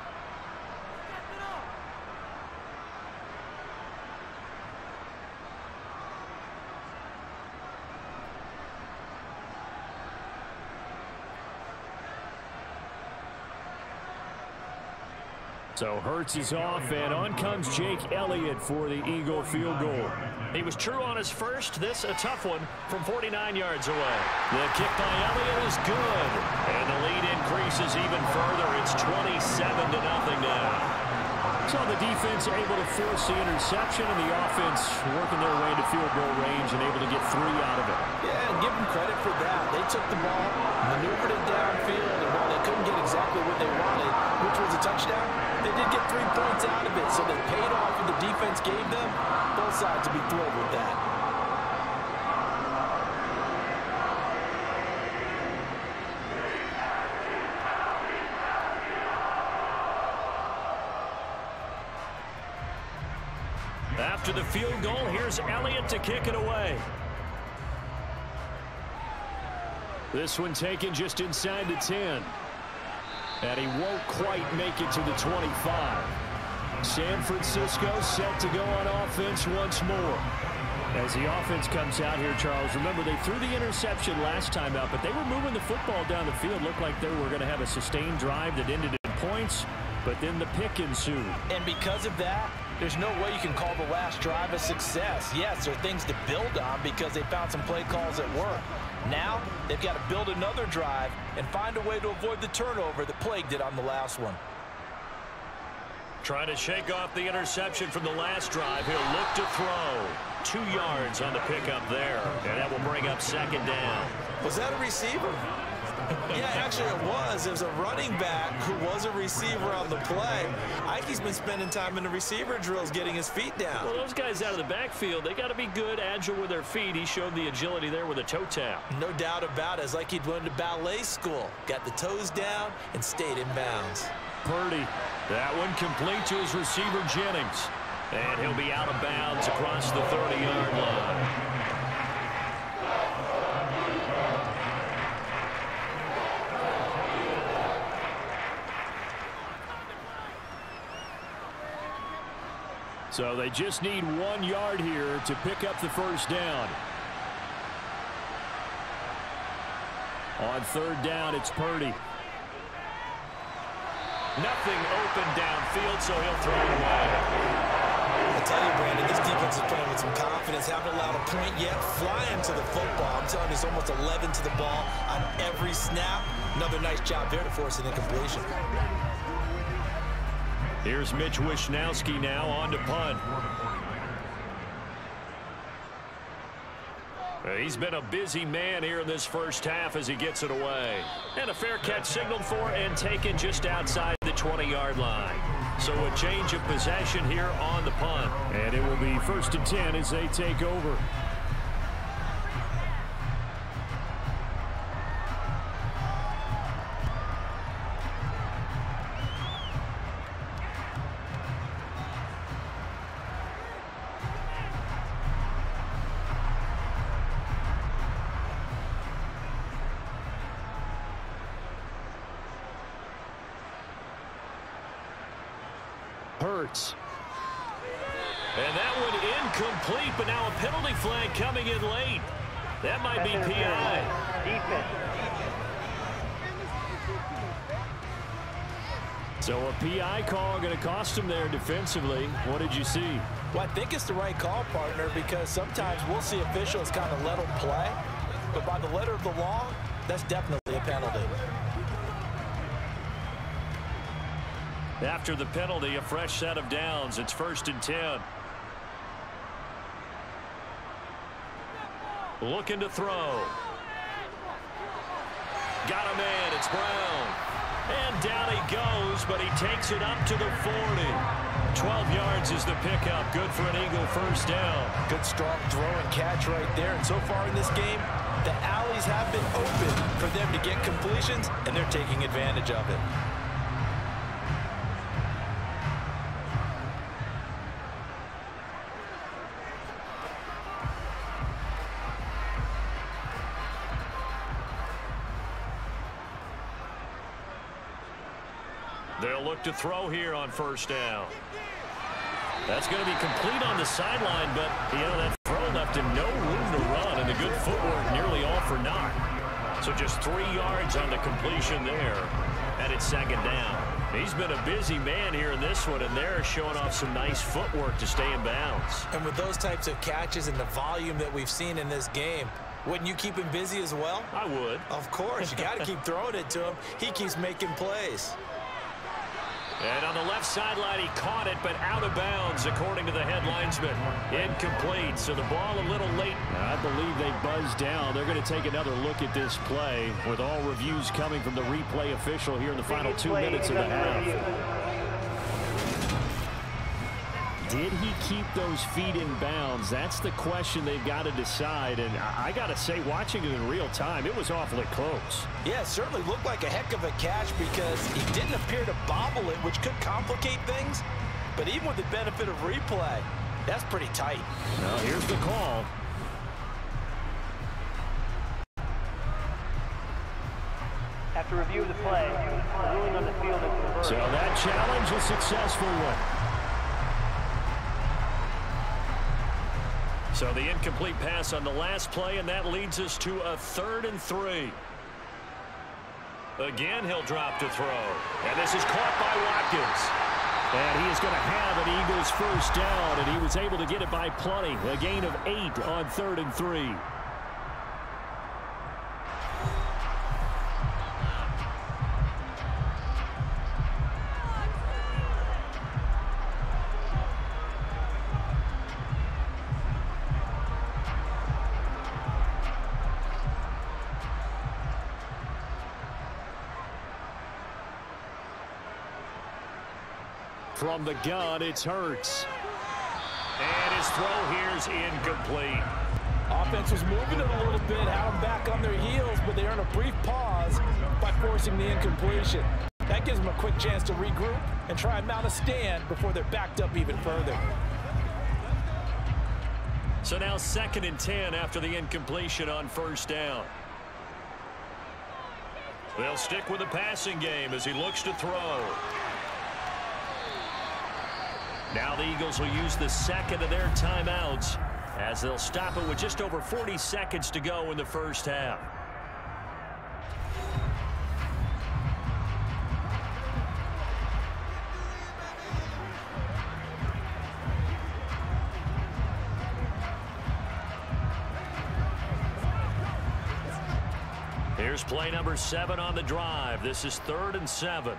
So Hurts is off, and on comes Jake Elliott for the Eagle field goal. He was true on his first. This a tough one from 49 yards away. The kick by Elliott is good. And the lead increases even further. It's 27-0 now. So the defense able to force the interception, and the offense working their way to field goal range and able to get 3 out of it. Yeah, and give them credit for that. They took the ball, maneuvered it downfield, and while they couldn't get exactly what they wanted, which was a touchdown, they did get 3 points out of it, so they paid off what the defense gave them. Both sides will be thrilled with that. After the field goal, here's Elliott to kick it away. This one taken just inside the 10. And he won't quite make it to the 25. San Francisco set to go on offense once more. As the offense comes out here, Charles, remember they threw the interception last time out, but they were moving the football down the field. Looked like they were going to have a sustained drive that ended in points, but then the pick ensued. And because of that, there's no way you can call the last drive a success. Yes, there are things to build on because they found some play calls that work. Now, they've got to build another drive and find a way to avoid the turnover that plagued it on the last one. Trying to shake off the interception from the last drive. He'll look to throw. 2 yards on the pickup there. And that will bring up 2nd down. Was that a receiver? Yeah, actually it was. It was a running back who was a receiver on the play. Ikey's been spending time in the receiver drills getting his feet down. Well, those guys out of the backfield, they got to be good, agile with their feet. He showed the agility there with a toe tap. No doubt about it. It's like he'd went to ballet school. Got the toes down and stayed in bounds. Purdy. That one complete to his receiver, Jennings. And he'll be out of bounds across the 30-yard line. So they just need 1 yard here to pick up the first down. On 3rd down, it's Purdy. Nothing open downfield, so he'll throw it away. I tell you, Brandon, this defense is playing with some confidence. Haven't allowed a point yet. Flying to the football. I'm telling you, it's almost 11 to the ball on every snap. Another nice job there to force an incompletion. Here's Mitch Wishnowski now on to punt. He's been a busy man here in this first half as he gets it away. And a fair catch signaled for and taken just outside the 20-yard line. So a change of possession here on the punt. And it will be 1st and 10 as they take over. Hurts. And that one incomplete, but now a penalty flag coming in late. That might be PI. Defense. So a PI call going to cost him there defensively. What did you see? Well, I think it's the right call, partner, because sometimes we'll see officials kind of let them play. But by the letter of the law, that's definitely a penalty. After the penalty, a fresh set of downs. It's 1st and 10. Looking to throw. Got a man. It's Brown. And down he goes, but he takes it up to the 40. 12 yards is the pickup. Good for an Eagle first down. Good strong throw and catch right there. And so far in this game, the alleys have been open for them to get completions, and they're taking advantage of it. They'll look to throw here on first down. That's going to be complete on the sideline, but, you know, that throw left him no room to run, and the good footwork nearly all for naught. So just 3 yards on the completion there, and it's 2nd down. He's been a busy man here in this one, and they're showing off some nice footwork to stay in bounds. And with those types of catches and the volume that we've seen in this game, wouldn't you keep him busy as well? I would. Of course. You got to keep throwing it to him. He keeps making plays. And on the left sideline, he caught it, but out of bounds, according to the head linesman. Incomplete, so the ball a little late. I believe they buzzed down. They're going to take another look at this play, with all reviews coming from the replay official here in the final 2 minutes of the half. Did he keep those feet in bounds? That's the question they've got to decide. And I got to say, watching it in real time, it was awfully close. Yeah, it certainly looked like a heck of a catch because he didn't appear to bobble it, which could complicate things. But even with the benefit of replay, that's pretty tight. Now, here's the call. After review of the play, the ruling on the field is reversed. So that challenge, a successful one. So the incomplete pass on the last play, and that leads us to a 3rd and 3. Again, he'll drop to throw. And this is caught by Watkins. And he is going to have an Eagles first down, and he was able to get it by plenty. A gain of 8 on 3rd and 3. From the gun, it's Hurts. And his throw here is incomplete. Offense was moving it a little bit, had them back on their heels, but they earned a brief pause by forcing the incompletion. That gives them a quick chance to regroup and try and mount a stand before they're backed up even further. So now 2nd and 10 after the incompletion on first down. They'll stick with the passing game as he looks to throw. Now the Eagles will use the 2nd of their timeouts as they'll stop it with just over 40 seconds to go in the first half. Here's play number 7 on the drive. This is 3rd and 7.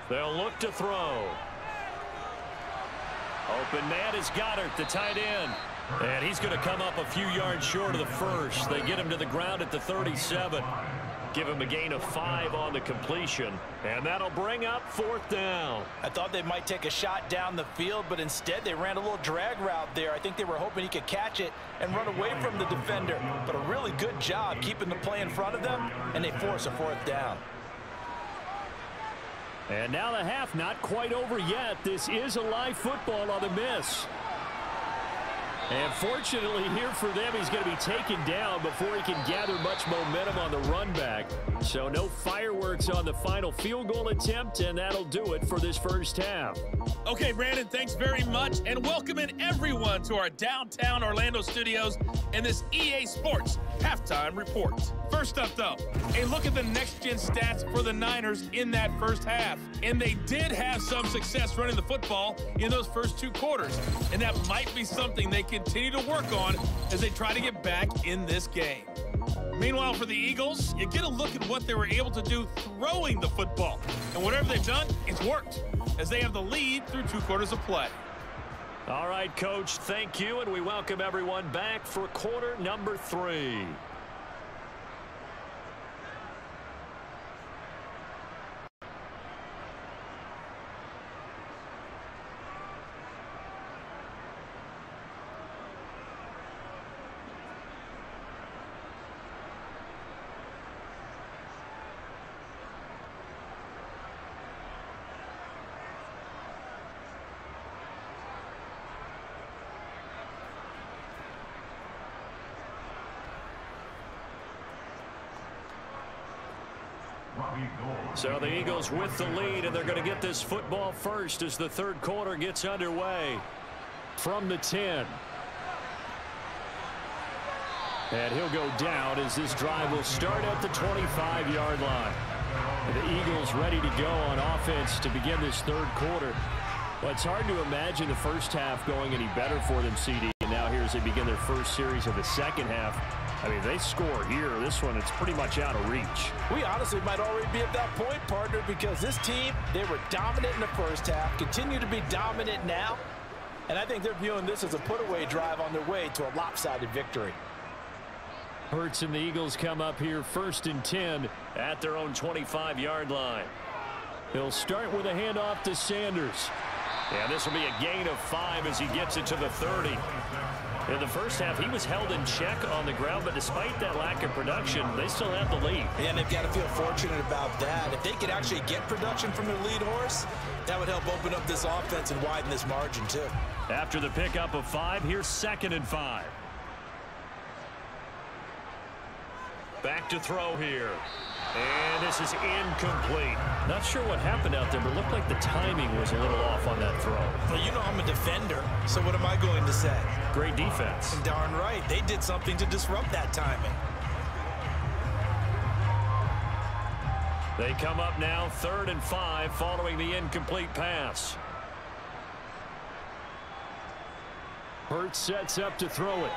They'll look to throw. Open man is Goddard, the tight end. And he's going to come up a few yards short of the first. They get him to the ground at the 37. Give him a gain of 5 on the completion. And that'll bring up 4th down. I thought they might take a shot down the field, but instead they ran a little drag route there. I think they were hoping he could catch it and run away from the defender. But a really good job keeping the play in front of them, and they force a 4th down. And now the half not quite over yet. This is a live football on the miss. And fortunately here for them, he's going to be taken down before he can gather much momentum on the run back. So no fireworks on the final field goal attempt, and that'll do it for this first half. Okay, Brandon, thanks very much, and welcome in everyone to our downtown Orlando studios and this EA Sports Halftime Report. First up, though, a look at the next-gen stats for the Niners in that first half. And they did have some success running the football in those first 2 quarters, and that might be something they can continue to work on as they try to get back in this game. Meanwhile, for the Eagles, you get a look at what they were able to do throwing the football. And whatever they've done, it's worked, as they have the lead through 2 quarters of play. All right, Coach, thank you, and we welcome everyone back for quarter number 3. So the Eagles with the lead, and they're going to get this football first as the 3rd quarter gets underway from the 10. And he'll go down as this drive will start at the 25-yard line. And the Eagles ready to go on offense to begin this 3rd quarter. Well, it's hard to imagine the first half going any better for them, CD. And now here as they begin their first series of the 2nd half. I mean, they score here. This one, it's pretty much out of reach. We honestly might already be at that point, partner, because this team, they were dominant in the first half, continue to be dominant now, and I think they're viewing this as a put-away drive on their way to a lopsided victory. Hurts and the Eagles come up here 1st and 10 at their own 25-yard line. He'll start with a handoff to Sanders. And this will be a gain of 5 as he gets it to the 30. In the first half, he was held in check on the ground, but despite that lack of production, they still have the lead. And they've got to feel fortunate about that. If they could actually get production from their lead horse, that would help open up this offense and widen this margin, too. After the pickup of 5, here's 2nd and 5. Back to throw here. And this is incomplete. Not sure what happened out there, but it looked like the timing was a little off on that throw. Well, you know I'm a defender, so what am I going to say? Great defense. Darn right. They did something to disrupt that timing. They come up now 3rd and 5 following the incomplete pass. Hurts sets up to throw it.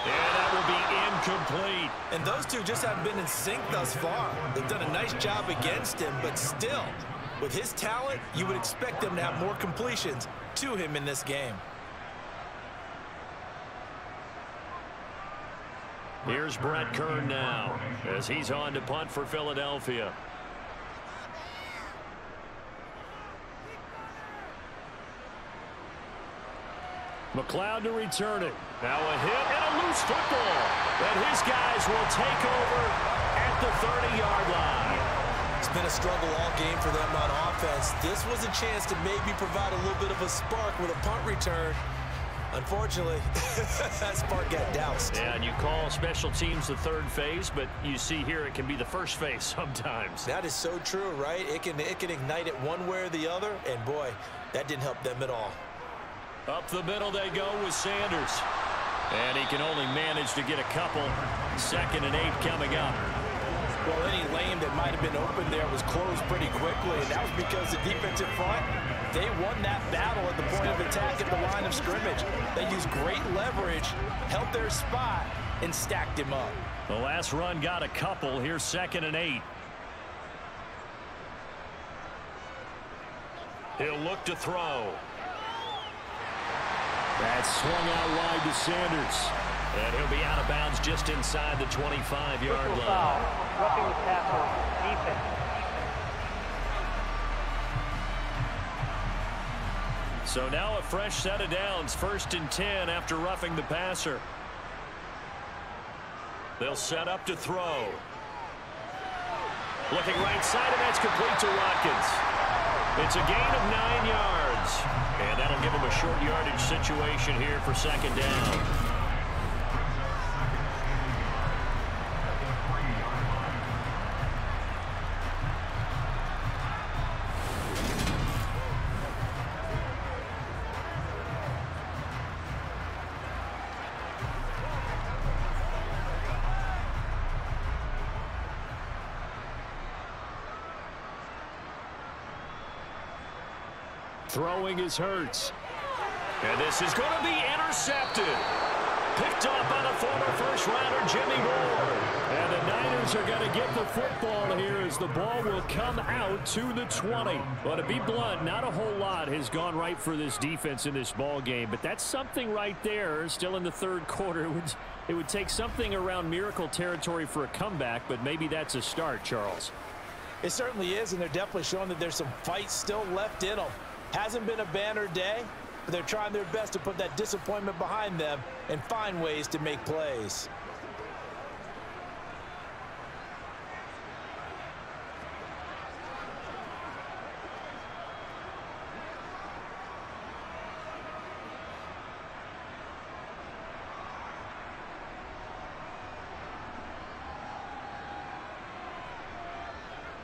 And that will be incomplete. And those two just haven't been in sync thus far. They've done a nice job against him, but still, with his talent, you would expect them to have more completions to him in this game. Here's Brett Kern now as he's on to punt for Philadelphia. McLeod to return it. Now a hit and a loose football. And his guys will take over at the 30-yard line. It's been a struggle all game for them on offense. This was a chance to maybe provide a little bit of a spark with a punt return. Unfortunately, that spark got doused. Yeah, and you call special teams the 3rd phase, but you see here it can be the 1st phase sometimes. That is so true, right? It can ignite it one way or the other, and boy, that didn't help them at all. Up the middle they go with Sanders. And he can only manage to get a couple. 2nd and 8 coming up. Well, any lane that might have been open there was closed pretty quickly, and that was because the defensive front, they won that battle at the point of attack at the line of scrimmage. They used great leverage, held their spot, and stacked him up. The last run got a couple. Here's 2nd and 8. He'll look to throw. That's swung out wide to Sanders. And he'll be out of bounds just inside the 25-yard line. Foul. Roughing the passer. Defense. So now a fresh set of downs. 1st and 10 after roughing the passer. They'll set up to throw. Looking right side, and that's complete to Watkins. It's a gain of 9 yards. And that'll give him a short yardage situation here for 2nd down. Throwing is Hurts. And this is going to be intercepted. intercepted. Picked up by the former first-rounder Jimmy Ward. And the Niners are going to get the football here as the ball will come out to the 20. But to be blunt, not a whole lot has gone right for this defense in this ball game. But that's something right there. Still in the third quarter. It would take something around miracle territory for a comeback, but maybe that's a start, Charles. It certainly is, and they're definitely showing that there's some fight still left in them. Hasn't been a banner day, but they're trying their best to put that disappointment behind them and find ways to make plays.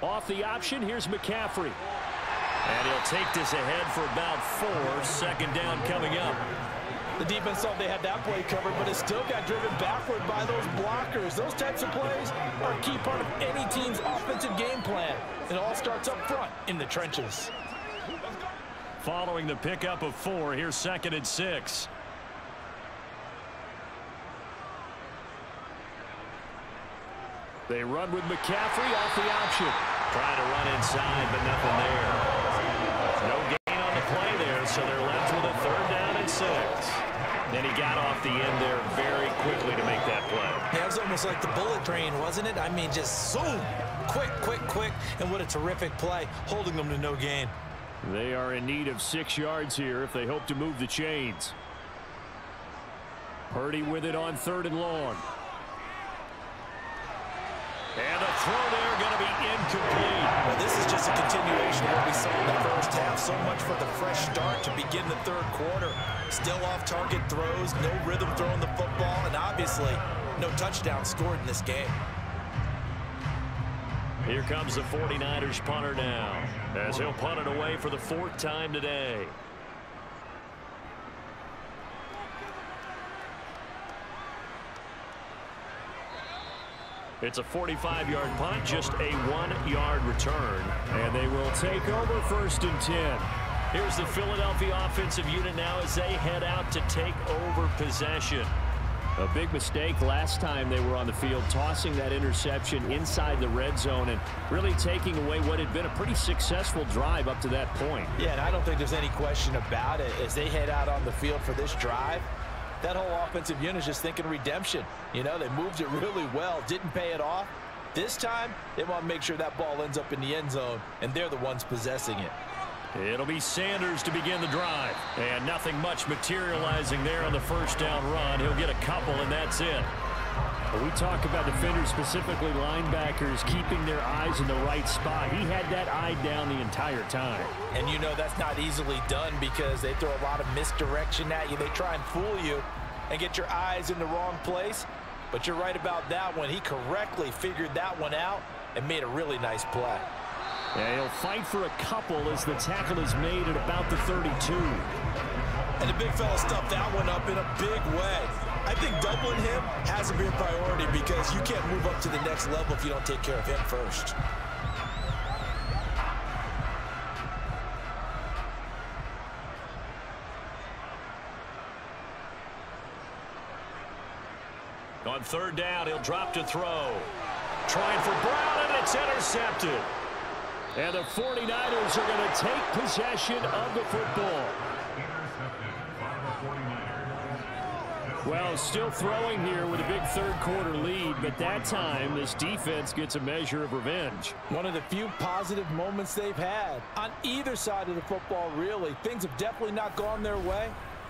Off the option, here's McCaffrey. And he'll take this ahead for about 4. Second down coming up. The defense thought they had that play covered, but it still got driven backward by those blockers. Those types of plays are a key part of any team's offensive game plan. It all starts up front in the trenches. Following the pickup of 4, here's 2nd and 6. They run with McCaffrey off the option. Trying to run inside, but nothing there. No gain on the play there, so they're left with a 3rd down and 6. Then he got off the end there very quickly to make that play. Yeah, it was almost like the bullet train, wasn't it? I mean, just zoom. Quick, quick, quick. And what a terrific play, holding them to no gain. They are in need of 6 yards here if they hope to move the chains. Purdy with it on 3rd and long. And the throw there going to be incomplete. Well, this is just a continuation of what we saw in the first half. So much for the fresh start to begin the third quarter. Still off-target throws, no rhythm throwing the football, and obviously no touchdown scored in this game. Here comes the 49ers punter now, as he'll punt it away for the 4th time today. It's a 45-yard punt, just a 1-yard return. And they will take over 1st and 10. Here's the Philadelphia offensive unit now as they head out to take over possession. A big mistake last time they were on the field, tossing that interception inside the red zone and really taking away what had been a pretty successful drive up to that point. Yeah, and I don't think there's any question about it. As they head out on the field for this drive, that whole offensive unit is just thinking redemption. You know, they moved it really well, didn't pay it off. This time, they want to make sure that ball ends up in the end zone, and they're the ones possessing it. It'll be Sanders to begin the drive. And nothing much materializing there on the 1st down run. He'll get a couple, and that's it. We talk about defenders, specifically linebackers, keeping their eyes in the right spot. He had that eye down the entire time. And you know that's not easily done because they throw a lot of misdirection at you. They try and fool you and get your eyes in the wrong place. But you're right about that one. He correctly figured that one out and made a really nice play. Yeah, he'll fight for a couple as the tackle is made at about the 32. And the big fella stuffed that one up in a big way. I think doubling him has to be a priority because you can't move up to the next level if you don't take care of him first. On 3rd down, he'll drop to throw. Trying for Brown, and it's intercepted. And the 49ers are going to take possession of the football. Well, still throwing here with a big third quarter lead, but that time this defense gets a measure of revenge. One of the few positive moments they've had on either side of the football, really. Things have definitely not gone their way,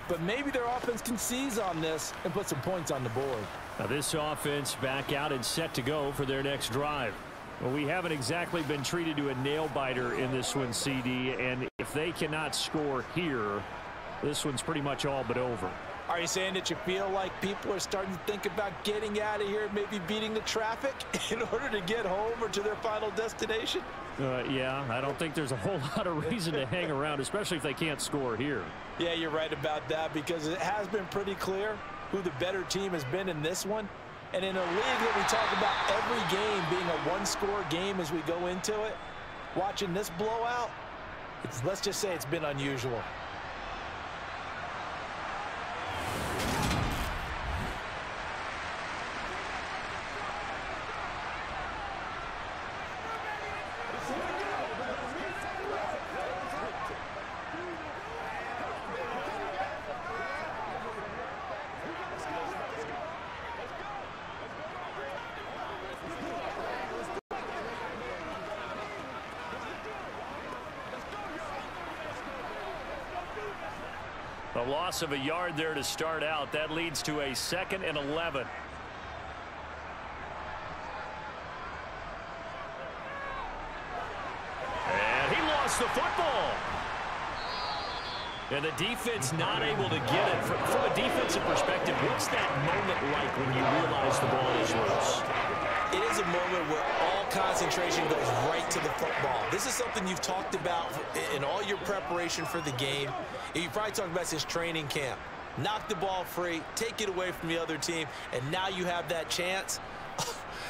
but maybe their offense can seize on this and put some points on the board. Now this offense back out and set to go for their next drive. Well, we haven't exactly been treated to a nail-biter in this one, CD, and if they cannot score here, this one's pretty much all but over. Are you saying that you feel like people are starting to think about getting out of here, maybe beating the traffic in order to get home or to their final destination? Yeah, I don't think there's a whole lot of reason to hang around, especially if they can't score here. Yeah, you're right about that because it has been pretty clear who the better team has been in this one. And in a league that we talk about every game being a one-score game as we go into it, watching this blowout, let's just say it's been unusual. A loss of a yard there to start out. That leads to a 2nd and 11. And he lost the football. And the defense not able to get it. From a defensive perspective, what's that moment like when you realize the ball is loose? It is a moment where all concentration goes right to the football. This is something you've talked about in all your preparation for the game. You probably talked about since training camp. Knock the ball free, take it away from the other team, and now you have that chance.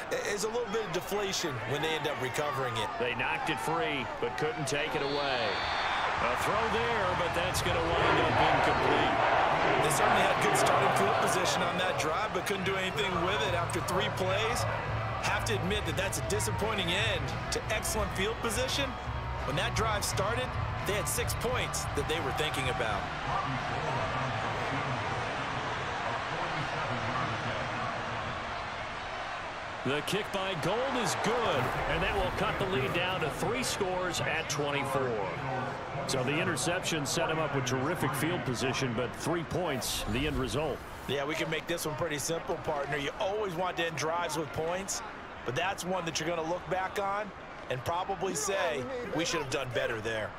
There's a little bit of deflation when they end up recovering it. They knocked it free, but couldn't take it away. A throw there, but that's going to wind up incomplete. They certainly had good starting field position on that drive, but couldn't do anything with it after 3 plays. Have to admit that that's a disappointing end to excellent field position. When that drive started, they had 6 points that they were thinking about. The kick by Gold is good, and that will cut the lead down to 3 scores at 24. So the interception set him up with terrific field position, but 3 points, the end result. Yeah, we can make this one pretty simple, partner. You always want to end drives with points, but that's one that you're going to look back on and probably say, we should have done better there.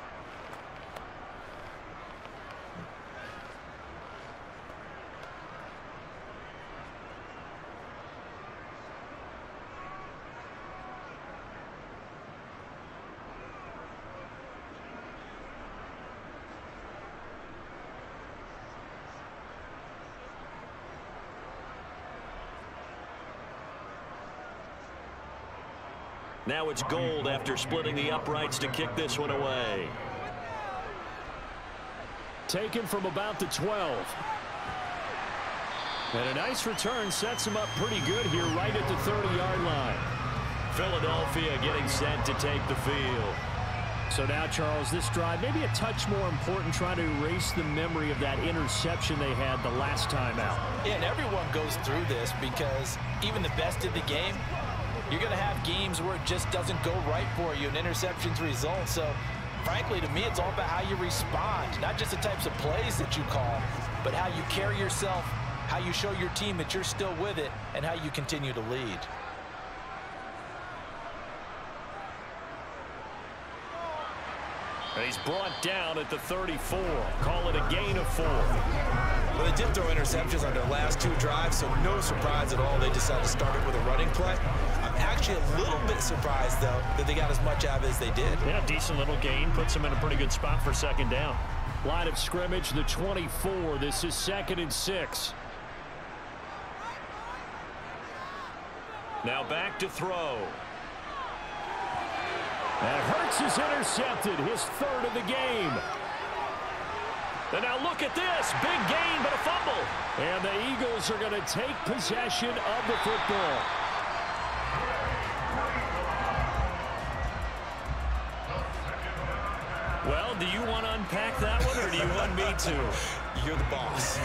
Now it's Gold after splitting the uprights to kick this one away. Taken from about the 12. And a nice return sets him up pretty good here right at the 30-yard line. Philadelphia getting set to take the field. So now, Charles, this drive maybe a touch more important, trying to erase the memory of that interception they had the last time out. Yeah, and everyone goes through this because even the best of the game, you're going to have games where it just doesn't go right for you, and interceptions result. So, frankly, to me, it's all about how you respond, not just the types of plays that you call, but how you carry yourself, how you show your team that you're still with it, and how you continue to lead. And he's brought down at the 34. Call it a gain of 4. Well, they did throw interceptions on their last 2 drives, so no surprise at all they decided to start it with a running play. I'm actually a little bit surprised, though, that they got as much out of it as they did. Yeah, decent little gain. Puts them in a pretty good spot for 2nd down. Line of scrimmage, the 24. This is 2nd and 6. Now back to throw. And Hurts is intercepted, his 3rd of the game. And now look at this. Big gain, but a fumble. And the Eagles are going to take possession of the football. Well, do you want to unpack that one, or do you want me to? You're the boss.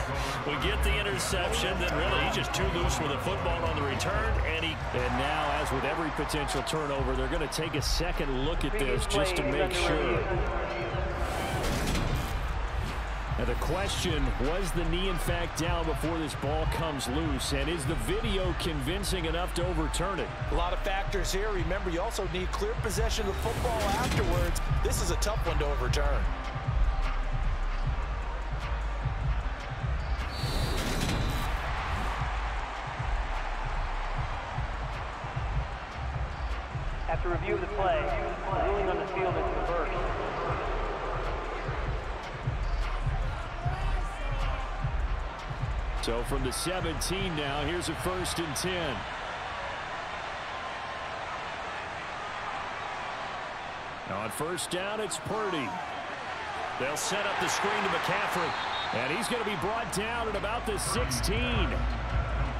We get the interception, then really he's just too loose with the football on the return. And now, as with every potential turnover, they're going to take a second look at this just to make sure. Now the question, was the knee in fact down before this ball comes loose? And is the video convincing enough to overturn it? A lot of factors here. Remember, you also need clear possession of the football afterwards. This is a tough one to overturn. After review of the play, the ruling on the field is reversed. So from the 17 now, here's a 1st and 10. Now on 1st down, it's Purdy. They'll set up the screen to McCaffrey. And he's going to be brought down at about the 16.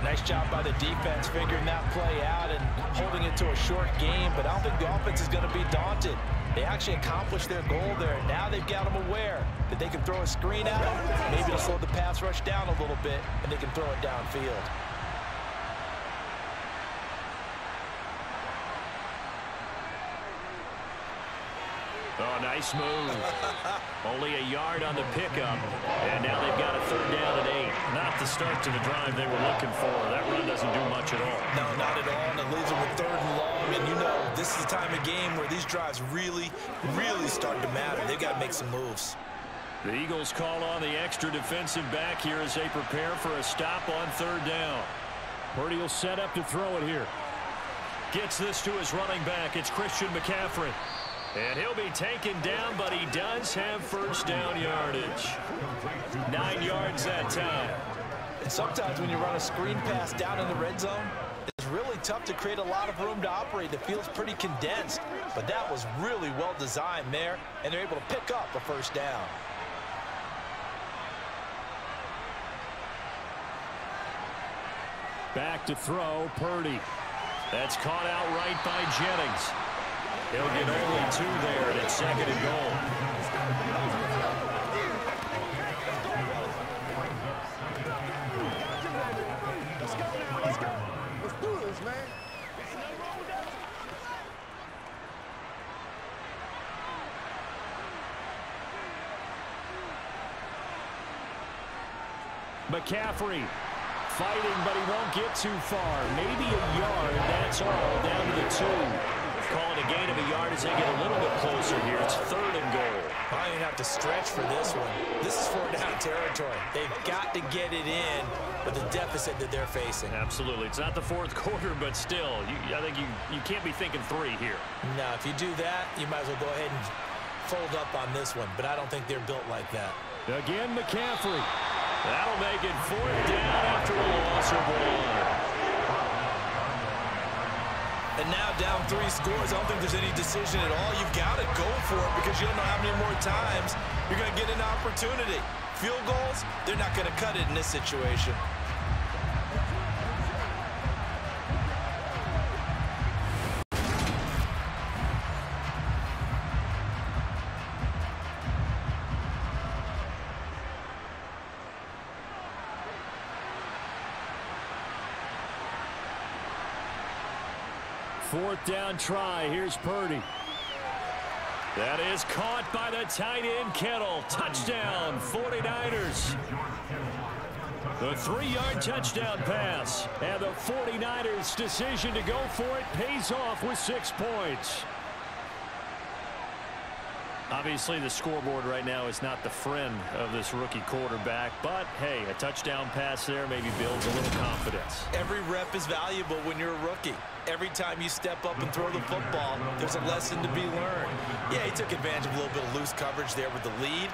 Nice job by the defense figuring that play out and holding it to a short game, but I don't think the offense is going to be daunted. They actually accomplished their goal there. Now they've got them aware that they can throw a screen at them. Maybe it'll slow the pass rush down a little bit, and they can throw it downfield. Oh, nice move. Only a yard on the pickup. And now they've got a 3rd down and 8. Not the start to the drive they were looking for. That run doesn't do much at all. No, not at all. And it leaves them with 3rd and long. And you know, this is the time of game where these drives really start to matter. They've got to make some moves. The Eagles call on the extra defensive back here as they prepare for a stop on 3rd down. Purdy will set up to throw it here. Gets this to his running back. It's Christian McCaffrey. And he'll be taken down, but he does have 1st down yardage. 9 yards that time. And sometimes when you run a screen pass down in the red zone, it's really tough to create a lot of room to operate. The field's pretty condensed, but that was really well designed there, and they're able to pick up a 1st down. Back to throw, Purdy. That's caught out right by Jennings. He'll get only 2 there, and it's 2nd and goal. Let's do this, man. McCaffrey fighting, but he won't get too far. Maybe a yard, that's all, down to the 2. Calling a gain of a yard as they get a little bit closer here. It's 3rd and goal. I don't even have to stretch for this one. This is 4th down territory. They've got to get it in with the deficit that they're facing. Absolutely. It's not the 4th quarter, but still, I think you can't be thinking 3 here. No, if you do that, you might as well go ahead and fold up on this one, but I don't think they're built like that. Again, McCaffrey. That'll make it 4th down after a loss of 1. And now down 3 scores. I don't think there's any decision at all. You've got to go for it because you don't know how many more times you're going to get an opportunity. Field goals, they're not going to cut it in this situation. Fourth down try. Here's Purdy. That is caught by the tight end, Kittle. Touchdown, 49ers. The 3-yard touchdown pass. And the 49ers' decision to go for it pays off with 6 points. Obviously, the scoreboard right now is not the friend of this rookie quarterback. But, hey, a touchdown pass there maybe builds a little confidence. Every rep is valuable when you're a rookie. Every time you step up and throw the football, there's a lesson to be learned. Yeah, he took advantage of a little bit of loose coverage there with the lead.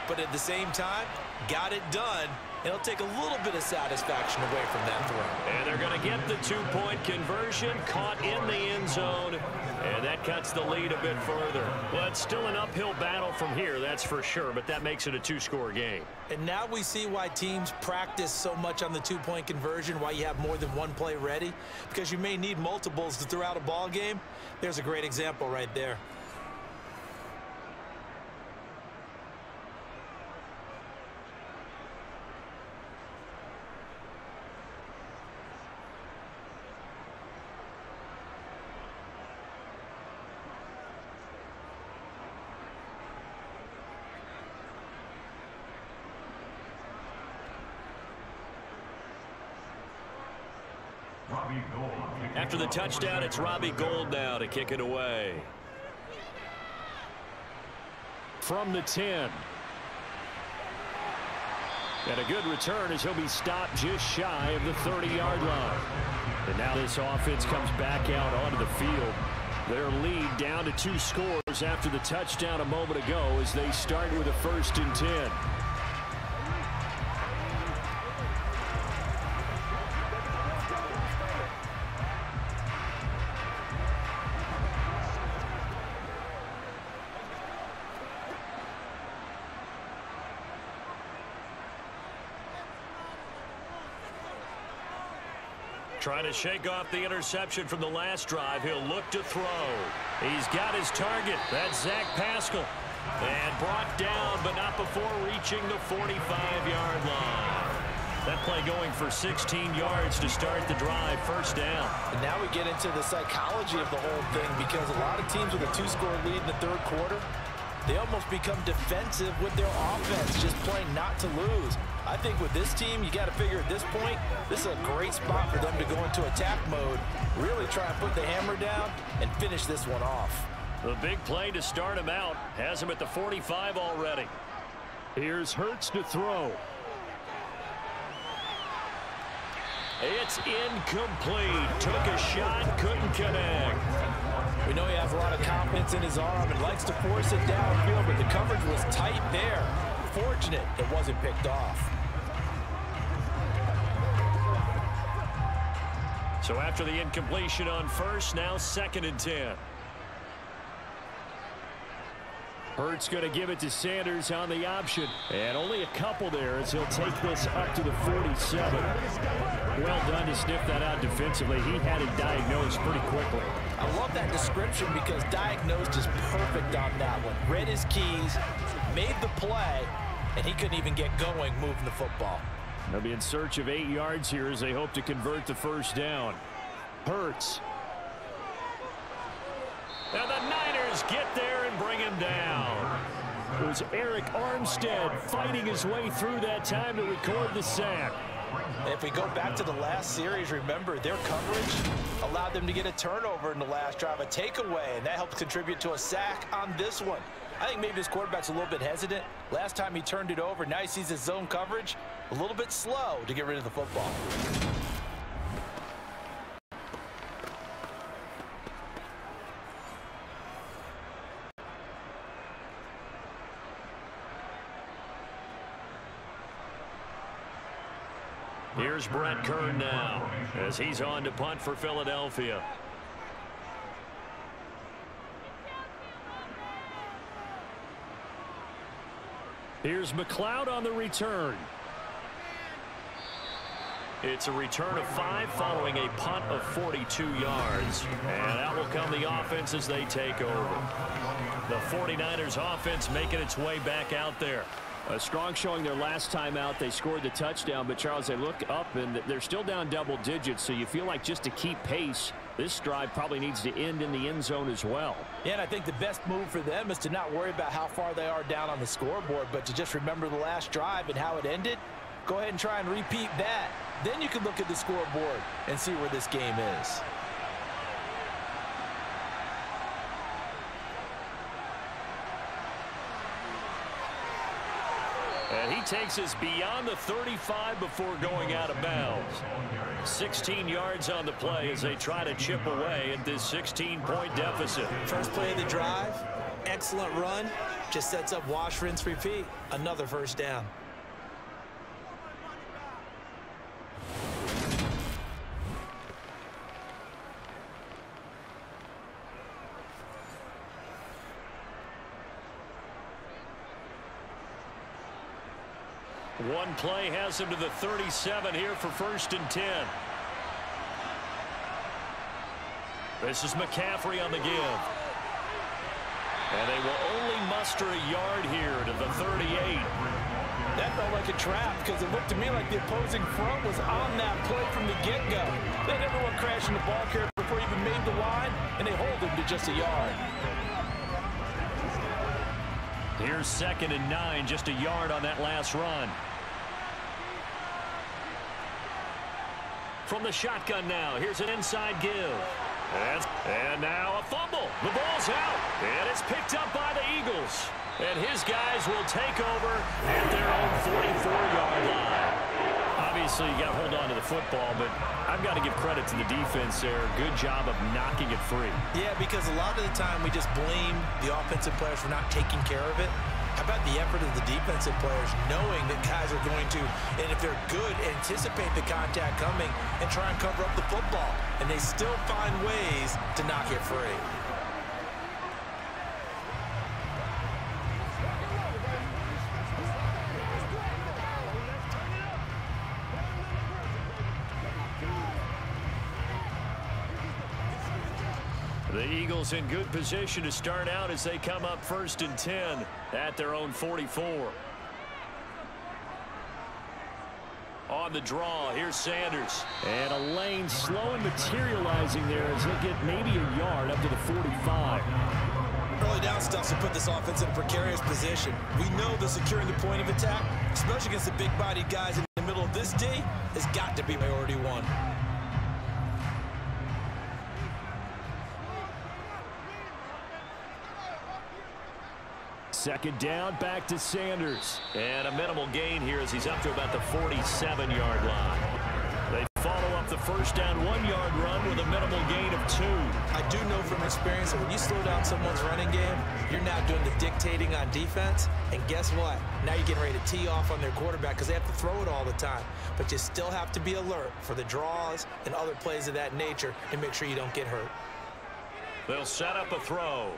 But at the same time, got it done. It'll take a little bit of satisfaction away from that throw. And they're going to get the 2-point conversion, caught in the end zone. And that cuts the lead a bit further. Well, it's still an uphill battle from here, that's for sure, but that makes it a 2-score game. And now we see why teams practice so much on the 2-point conversion, why you have more than one play ready, because you may need multiples to throw out a ball game. There's a great example right there. After the touchdown, it's Robbie Gould now to kick it away. From the 10. And a good return as he'll be stopped just shy of the 30-yard line. And now this offense comes back out onto the field. Their lead down to 2 scores after the touchdown a moment ago as they start with a 1st and 10. Trying to shake off the interception from the last drive. He'll look to throw. He's got his target. That's Zach Pascal. And brought down, but not before reaching the 45-yard line. That play going for 16 yards to start the drive, first down. And now we get into the psychology of the whole thing, because a lot of teams with a 2-score lead in the third quarter, they almost become defensive with their offense, just playing not to lose. I think with this team, you got to figure at this point, this is a great spot for them to go into attack mode, really try and put the hammer down and finish this one off. The big play to start him out has him at the 45 already. Here's Hurts to throw. It's incomplete. Took a shot, couldn't connect. We know he has a lot of confidence in his arm and likes to force it downfield, but the coverage was tight there. Fortunate it wasn't picked off. So after the incompletion on first, now 2nd and 10. Hurts going to give it to Sanders on the option. And only a couple there as he'll take this up to the 47. Well done to sniff that out defensively. He had it diagnosed pretty quickly. I love that description because diagnosed is perfect on that one. Read his keys, made the play, and he couldn't even get going moving the football. They'll be in search of 8 yards here as they hope to convert the first down. Hurts. Now the Niners get there and bring him down. It was Eric Armstead fighting his way through that time to record the sack. If we go back to the last series, remember, their coverage allowed them to get a turnover in the last drive, a takeaway, and that helped contribute to a sack on this one. I think maybe his quarterback's a little bit hesitant. Last time he turned it over, now he sees his zone coverage a little bit slow to get rid of the football. Here's Brett Kern now as he's on to punt for Philadelphia. Here's McLeod on the return. It's a return of 5 following a punt of 42 yards. And out will come the offense as they take over. The 49ers offense making its way back out there. A strong showing their last time out. They scored the touchdown, but Charles, they look up and they're still down double digits, so you feel like just to keep pace, this drive probably needs to end in the end zone as well. Yeah, and I think the best move for them is to not worry about how far they are down on the scoreboard, but to just remember the last drive and how it ended. Go ahead and try and repeat that. Then you can look at the scoreboard and see where this game is. And he takes us beyond the 35 before going out of bounds. 16 yards on the play as they try to chip away at this 16-point deficit. First play of the drive, excellent run, just sets up wash, rinse, repeat. Another first down. One play has him to the 37 here for 1st and 10. This is McCaffrey on the give. And they will only muster a yard here to the 38. That felt like a trap because it looked to me like the opposing front was on that play from the get-go. They had everyone crashing the ball carrier before he even made the line, and they hold him to just a yard. Here's 2nd and 9, just a yard on that last run. From the shotgun now, here's an inside give. And now a fumble. The ball's out, and it's picked up by the Eagles. And his guys will take over at their own 44-yard line. Obviously, you got to hold on to the football, but I've got to give credit to the defense there. Good job of knocking it free. Yeah, because a lot of the time we just blame the offensive players for not taking care of it. How about the effort of the defensive players knowing that guys are going to, and if they're good, anticipate the contact coming and try and cover up the football, and they still find ways to knock it free. The Eagles in good position to start out as they come up 1st and 10 at their own 44. on the draw. Here's Sanders. And a lane slow and materializing there as he'll get maybe a yard up to the 45. Early down stuff to put this offense in a precarious position. We know that securing the point of attack, especially against the big-bodied guys in the middle of this D, has got to be priority one. Second down, back to Sanders. And a minimal gain here as he's up to about the 47-yard line. They follow up the first down 1-yard run with a minimal gain of 2. I do know from experience that when you slow down someone's running game, you're now doing the dictating on defense. And guess what? Now you're getting ready to tee off on their quarterback because they have to throw it all the time. But you still have to be alert for the draws and other plays of that nature and make sure you don't get hurt. They'll set up a throw.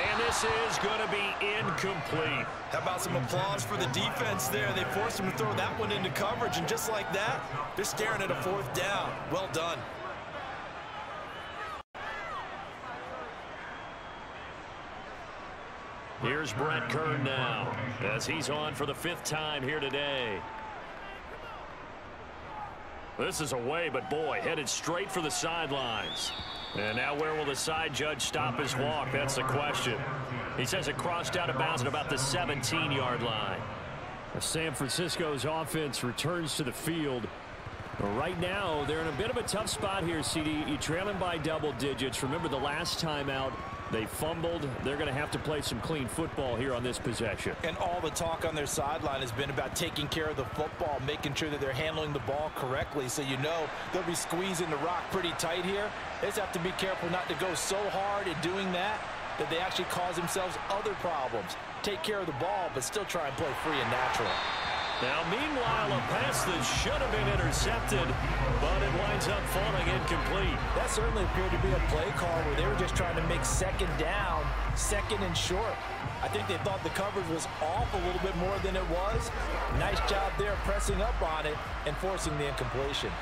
And this is going to be incomplete. How about some applause for the defense there? They forced him to throw that one into coverage, and just like that, they're staring at a 4th down. Well done. Here's Brett Kern now as he's on for the 5th time here today. This is away, but boy, headed straight for the sidelines. And now where will the side judge stop his walk? That's the question. He says it crossed out of bounds at about the 17-yard line. San Francisco's offense returns to the field. Right now, they're in a bit of a tough spot here, CD. You're trailing by double digits. Remember the last time out, they fumbled. They're going to have to play some clean football here on this possession. And all the talk on their sideline has been about taking care of the football, making sure that they're handling the ball correctly. So you know they'll be squeezing the rock pretty tight here. They just have to be careful not to go so hard at doing that they actually cause themselves other problems. Take care of the ball, but still try and play free and natural. Now, meanwhile, a pass that should have been intercepted, but it winds up falling incomplete. That certainly appeared to be a play call where they were just trying to make second down, second and short. I think they thought the coverage was off a little bit more than it was. Nice job there pressing up on it and forcing the incompletion.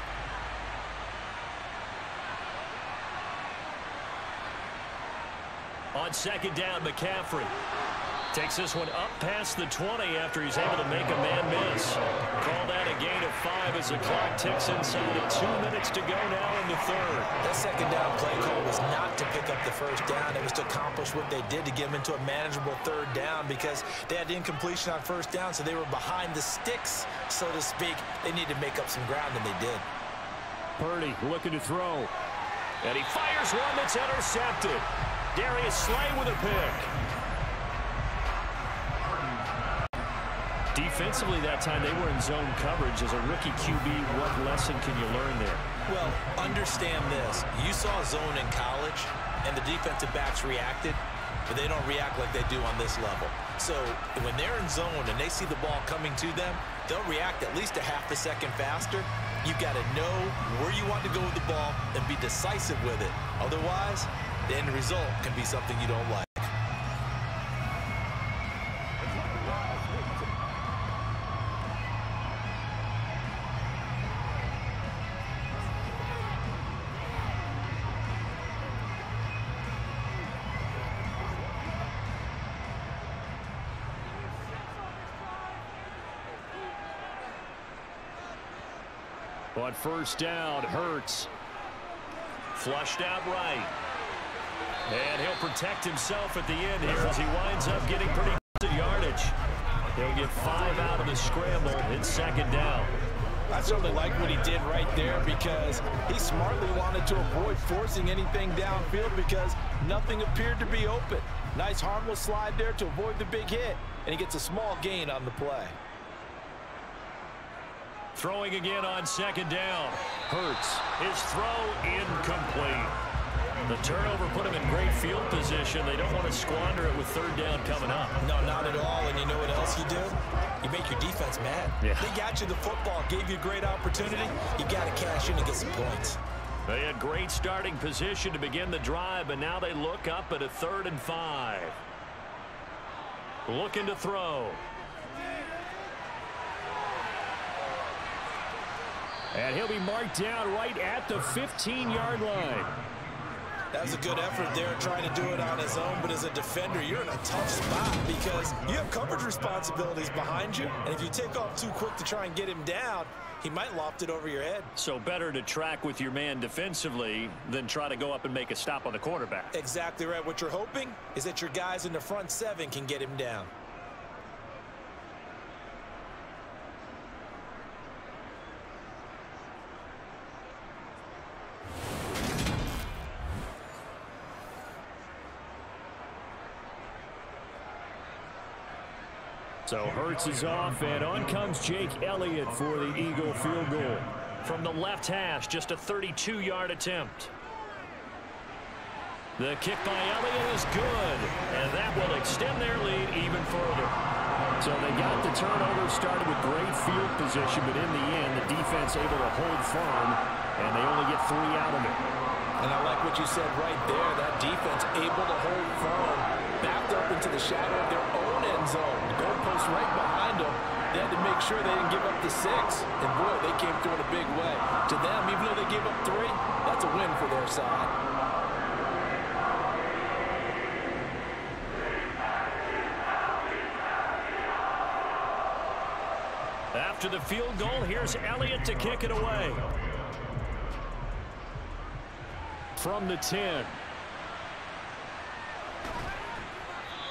On second down, McCaffrey takes this one up past the 20 after he's able to make a man miss. Call that a gain of 5 as the clock ticks inside of 2 minutes to go now in the 3rd. That second down play call was not to pick up the first down. It was to accomplish what they did to get them into a manageable 3rd down because they had incompletion on first down, so they were behind the sticks, so to speak. They needed to make up some ground, and they did. Purdy looking to throw. And he fires one that's intercepted. Darius Slay with a pick. Defensively that time, they were in zone coverage. As a rookie QB, what lesson can you learn there? Well, understand this. You saw zone in college, and the defensive backs reacted, but they don't react like they do on this level. So when they're in zone and they see the ball coming to them, they'll react at least a half a second faster. You've got to know where you want to go with the ball and be decisive with it. Otherwise, the end result can be something you don't like. On first down, Hurts. Flushed out right. And he'll protect himself at the end here as he winds up getting pretty good yardage. He'll get 5 out of the scramble. It's second down. I certainly like what he did right there because he smartly wanted to avoid forcing anything downfield because nothing appeared to be open. Nice harmless slide there to avoid the big hit, and he gets a small gain on the play. Throwing again on second down. Hurts. His throw incomplete. The turnover put him in great field position. They don't want to squander it with third down coming up. No, not at all. And you know what else you do? You make your defense mad. Yeah. They got you the football, gave you a great opportunity. You got to cash in and get some points. They had great starting position to begin the drive, but now they look up at a 3rd and 5. Looking to throw. And he'll be marked down right at the 15-yard line. That was a good effort there trying to do it on his own, but as a defender, you're in a tough spot because you have coverage responsibilities behind you, and if you take off too quick to try and get him down, he might loft it over your head. So better to track with your man defensively than try to go up and make a stop on the quarterback. Exactly right. What you're hoping is that your guys in the front seven can get him down. So Hurts is off, and on comes Jake Elliott for the Eagle field goal. From the left hash, just a 32-yard attempt. The kick by Elliott is good, and that will extend their lead even further. So they got the turnover started with great field position, but in the end, the defense able to hold firm, and they only get 3 out of it. And I like what you said right there. That defense able to hold firm, backed up into the shadow of their own end zone. The goalpost right behind them. They had to make sure they didn't give up the 6. And boy, they came through in a big way. To them, even though they gave up 3, that's a win for their side. After the field goal, here's Elliott to kick it away. From the 10.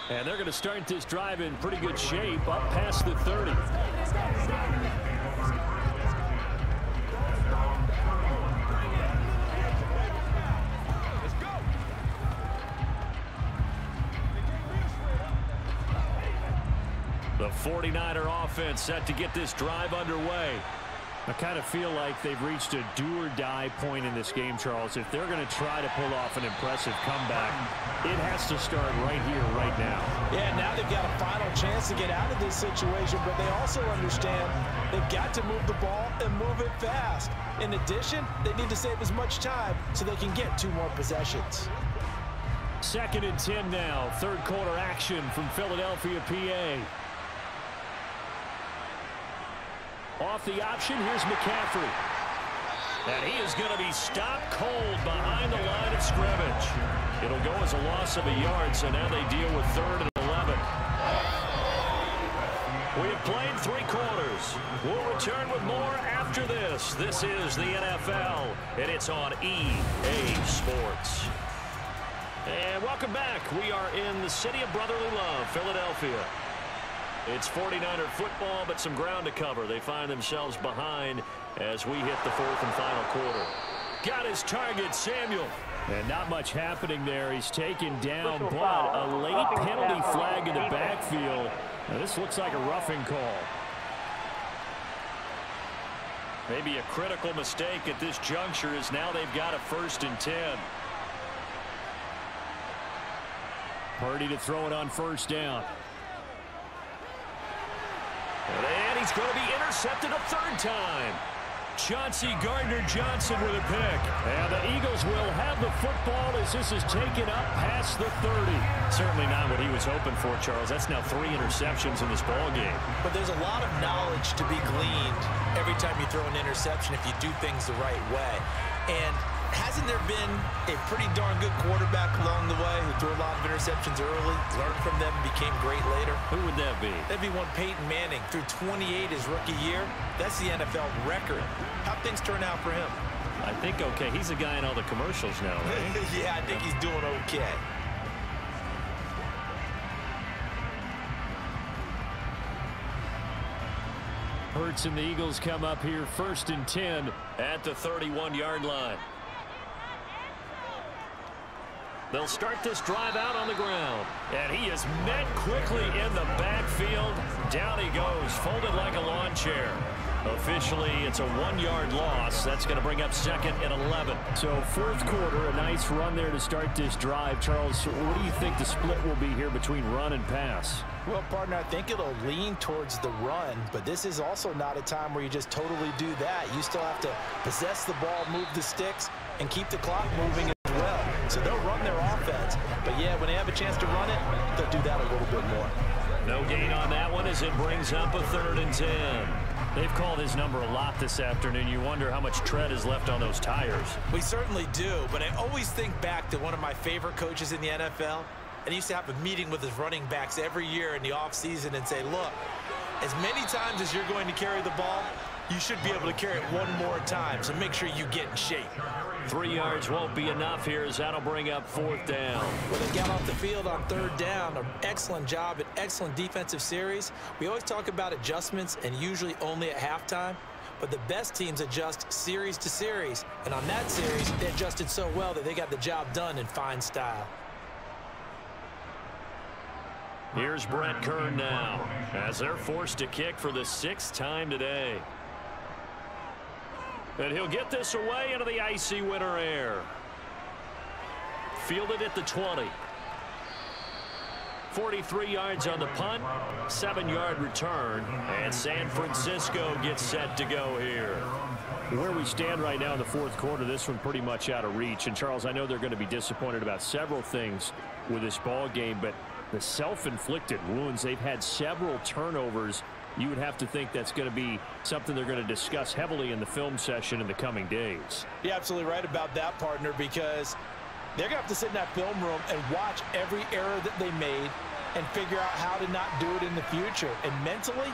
And they're going to start this drive in pretty good shape up past the 30. The 49er offense set to get this drive underway. I kind of feel like they've reached a do-or-die point in this game, Charles. If they're going to try to pull off an impressive comeback, it has to start right here, right now. Yeah, now they've got a final chance to get out of this situation, but they also understand they've got to move the ball and move it fast. In addition, they need to save as much time so they can get 2 more possessions. 2nd and 10 now. Third quarter action from Philadelphia, PA. Off the option, here's McCaffrey. And he is going to be stopped cold behind the line of scrimmage. It'll go as a loss of a yard, so now they deal with 3rd and 11. We've played 3 quarters. We'll return with more after this. This is the NFL, and it's on EA Sports. And welcome back. We are in the city of brotherly love, Philadelphia. It's 49er football, but some ground to cover. They find themselves behind as we hit the 4th and final quarter. Got his target, Samuel. And not much happening there. He's taken down, but a late penalty flag in the backfield. Now, this looks like a roughing call. Maybe a critical mistake at this juncture as now they've got a 1st and 10. Purdy to throw it on 1st down. And he's going to be intercepted a 3rd time. Chauncey Gardner-Johnson with a pick. And the Eagles will have the football as this is taken up past the 30. Certainly not what he was hoping for, Charles. That's now 3 interceptions in this ball game. But there's a lot of knowledge to be gleaned every time you throw an interception if you do things the right way. And hasn't there been a pretty darn good quarterback along the way who threw a lot of interceptions early, learned from them, became great later? Who would that be? That'd be one Peyton Manning. Threw 28 his rookie year. That's the NFL record. How'd things turn out for him? I think okay. He's a guy in all the commercials now, right? Yeah, I think he's doing okay. Hurts and the Eagles come up here 1st and 10 at the 31-yard line. They'll start this drive out on the ground. And he is met quickly in the backfield. Down he goes, folded like a lawn chair. Officially, it's a 1-yard loss. That's going to bring up 2nd and 11. So 4th quarter, a nice run there to start this drive. Charles, what do you think the split will be here between run and pass? Well, partner, I think it'll lean towards the run, but this is also not a time where you just totally do that. You still have to possess the ball, move the sticks, and keep the clock moving as well. So they'll run their offense, but yeah, when they have a chance to run it, they'll do that a little bit more. No gain on that one as it brings up a 3rd and 10. They've called his number a lot this afternoon. You wonder how much tread is left on those tires. We certainly do, but I always think back to one of my favorite coaches in the NFL, and he used to have a meeting with his running backs every year in the offseason and say, look, as many times as you're going to carry the ball, you should be able to carry it one more time, so make sure you get in shape. 3 yards won't be enough here as that'll bring up 4th down. Well, they got off the field on 3rd down. An excellent job, an excellent defensive series. We always talk about adjustments and usually only at halftime, but the best teams adjust series to series. And on that series, they adjusted so well that they got the job done in fine style. Here's Brett Kern now as they're forced to kick for the 6th time today. And he'll get this away into the icy winter air. Fielded at the 20. 43 yards on the punt, 7-yard return, and San Francisco gets set to go here. Where we stand right now in the 4th quarter, this one pretty much out of reach. And Charles, I know they're going to be disappointed about several things with this ball game, but the self-inflicted wounds, they've had several turnovers. You would have to think that's going to be something they're going to discuss heavily in the film session in the coming days. You're absolutely right about that, partner, because they're going to have to sit in that film room and watch every error that they made and figure out how to not do it in the future. And mentally,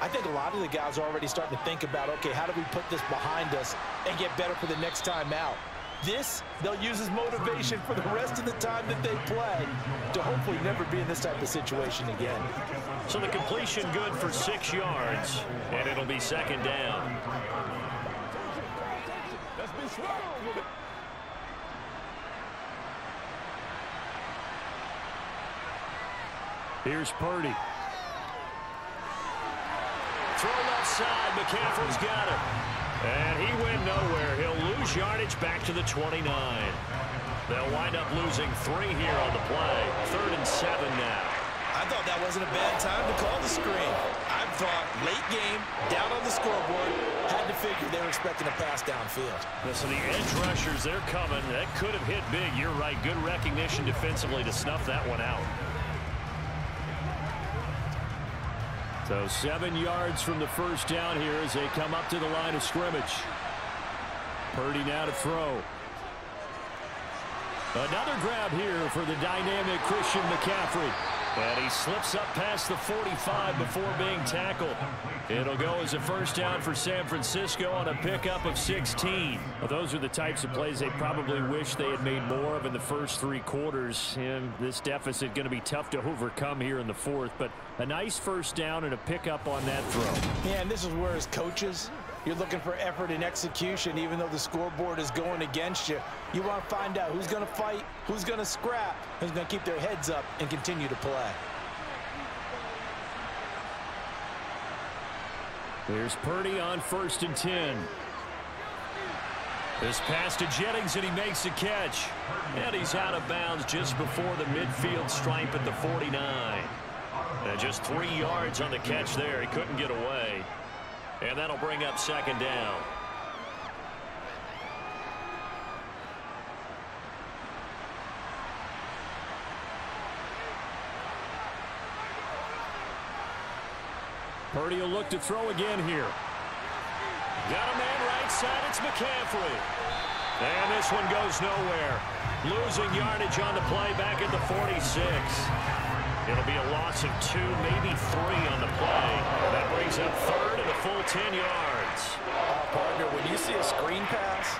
I think a lot of the guys are already starting to think about, okay, how do we put this behind us and get better for the next time out? This, they'll use as motivation for the rest of the time that they play to hopefully never be in this type of situation again. So the completion good for 6 yards, and it'll be 2nd down. Here's Purdy. Throw left side. McCaffrey's got it. And he went nowhere. He'll lose yardage back to the 29. They'll wind up losing 3 here on the play. 3rd and 7 now. I thought that wasn't a bad time to call the screen. I thought late game, down on the scoreboard, had to figure they were expecting a pass downfield. Listen, the edge rushers, they're coming. That could have hit big. You're right. Good recognition defensively to snuff that one out. So 7 yards from the 1st down here as they come up to the line of scrimmage. Purdy now to throw. Another grab here for the dynamic Christian McCaffrey. And he slips up past the 45 before being tackled. It'll go as a 1st down for San Francisco on a pickup of 16. Well, those are the types of plays they probably wish they had made more of in the first 3 quarters. And this deficit going to be tough to overcome here in the 4th. But a nice 1st down and a pickup on that throw. Yeah, and this is where as coaches, you're looking for effort and execution, even though the scoreboard is going against you. You want to find out who's going to fight, who's going to scrap, who's going to keep their heads up and continue to play. Here's Purdy on 1st and 10. This pass to Jennings, and he makes the catch. And he's out of bounds just before the midfield stripe at the 49. And just 3 yards on the catch there. He couldn't get away. And that'll bring up 2nd down. Purdy will look to throw again here. Got a man right side. It's McCaffrey. And this one goes nowhere. Losing yardage on the play back at the 46. It'll be a loss of 2, maybe 3 on the play. That brings up 3rd and a full 10 yards. Partner, when you see a screen pass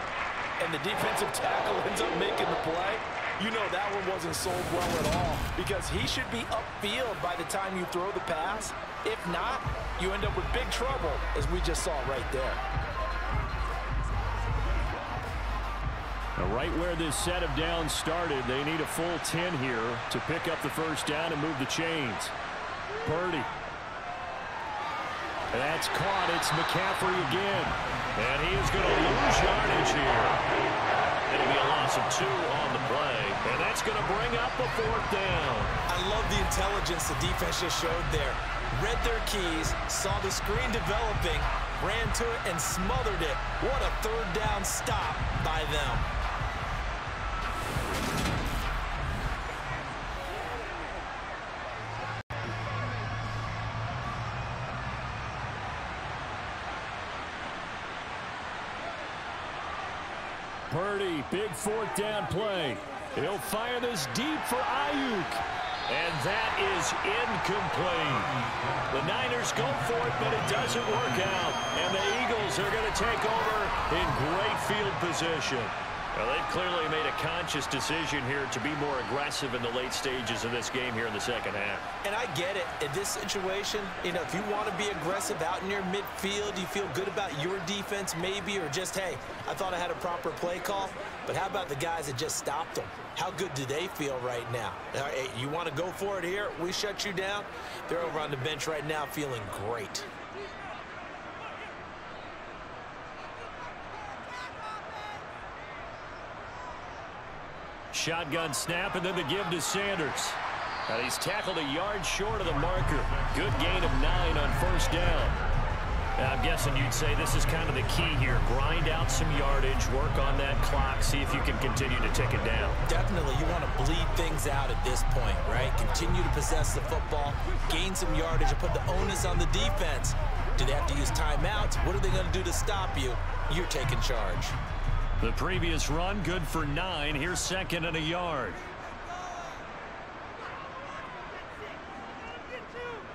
and the defensive tackle ends up making the play, you know that one wasn't sold well at all, because he should be upfield by the time you throw the pass. If not, you end up with big trouble, as we just saw right there. Now, right where this set of downs started, they need a full 10 here to pick up the 1st down and move the chains. Purdy. That's caught. It's McCaffrey again. And he is going to lose yardage here. It'll be a loss of 2 on the play. And that's going to bring up a 4th down. I love the intelligence the defense just showed there. Read their keys, saw the screen developing, ran to it, and smothered it. What a 3rd down stop by them. Purdy, big fourth down play. He'll fire this deep for Ayuk. And that is incomplete. The Niners go for it, but it doesn't work out. And the Eagles are going to take over in great field position. Well, they've clearly made a conscious decision here to be more aggressive in the late stages of this game here in the second half. And I get it. In this situation, if you want to be aggressive out in your midfield, you feel good about your defense maybe, or just, hey, I thought I had a proper play call. But how about the guys that just stopped them? How good do they feel right now? Hey, you want to go for it here? We shut you down? They're over on the bench right now feeling great. Shotgun snap, and then the give to Sanders. And he's tackled a yard short of the marker. Good gain of 9 on first down. I'm guessing you'd say this is kind of the key here. Grind out some yardage, work on that clock, see if you can continue to tick it down. Definitely, you want to bleed things out at this point, right? Continue to possess the football, gain some yardage, and put the onus on the defense. Do they have to use timeouts? What are they going to do to stop you? You're taking charge. The previous run, good for 9. Here's second and a yard.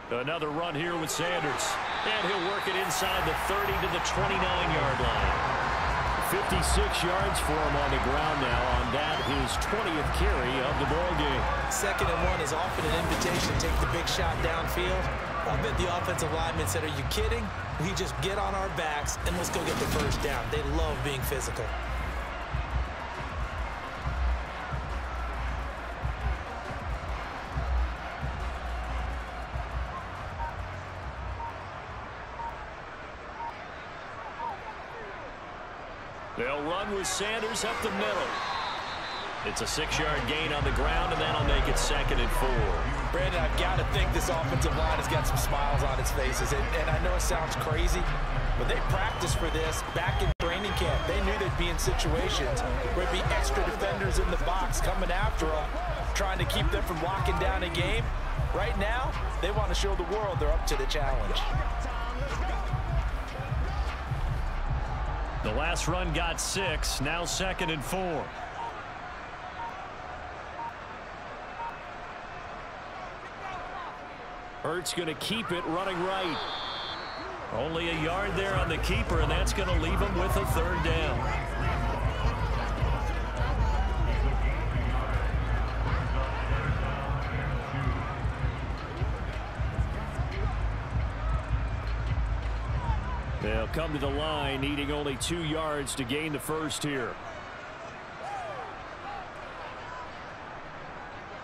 Another run here with Sanders. And he'll work it inside the 30 to the 29-yard line. 56 yards for him on the ground now on that, his 20th carry of the ball game. 2nd and 1 is often an invitation to take the big shot downfield. I bet the offensive lineman said, are you kidding? We just get on our backs and let's go get the first down. They love being physical. They'll run with Sanders up the middle. It's a 6-yard gain on the ground, and that'll make it 2nd and 4. Brandon, I've got to think this offensive line has got some smiles on its faces. And I know it sounds crazy, but they practiced for this back in training camp. They knew they'd be in situations where there'd be extra defenders in the box coming after them, trying to keep them from locking down a game. Right now, they want to show the world they're up to the challenge. The last run got 6, now 2nd and 4. Hurts going to keep it running right. Only a yard there on the keeper, and that's going to leave him with a 3rd down. They'll come to the line, needing only 2 yards to gain the first here.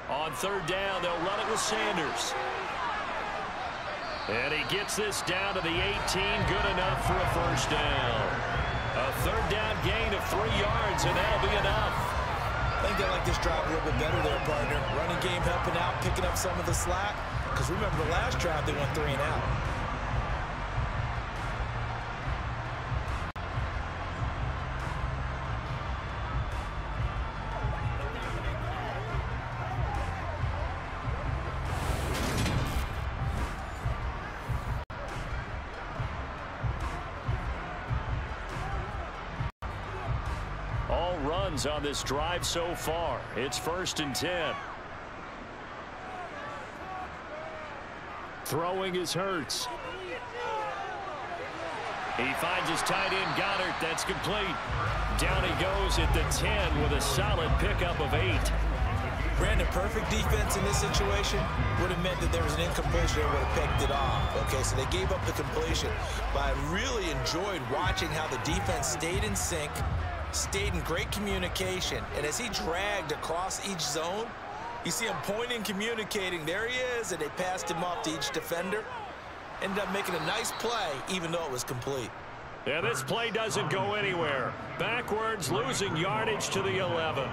On 3rd down, they'll run it with Sanders. And he gets this down to the 18, good enough for a first down. A 3rd down gain of 3 yards, and that'll be enough. I think they like this drive a little bit better there, partner. Running game helping out, picking up some of the slack. Because remember the last drive, they went 3 and out. All runs on this drive so far. It's 1st and 10. Throwing is Hurts. He finds his tight end Goddard. That's complete. Down he goes at the 10 with a solid pickup of 8. Brandon, perfect defense in this situation would have meant that there was an incompletion. They would have picked it off. Okay, so they gave up the completion. But I really enjoyed watching how the defense stayed in sync, stayed in great communication. And as he dragged across each zone, you see him pointing, communicating. There he is, and they passed him off to each defender. Ended up making a nice play, even though it was complete. Yeah, this play doesn't go anywhere. Backwards, losing yardage to the 11.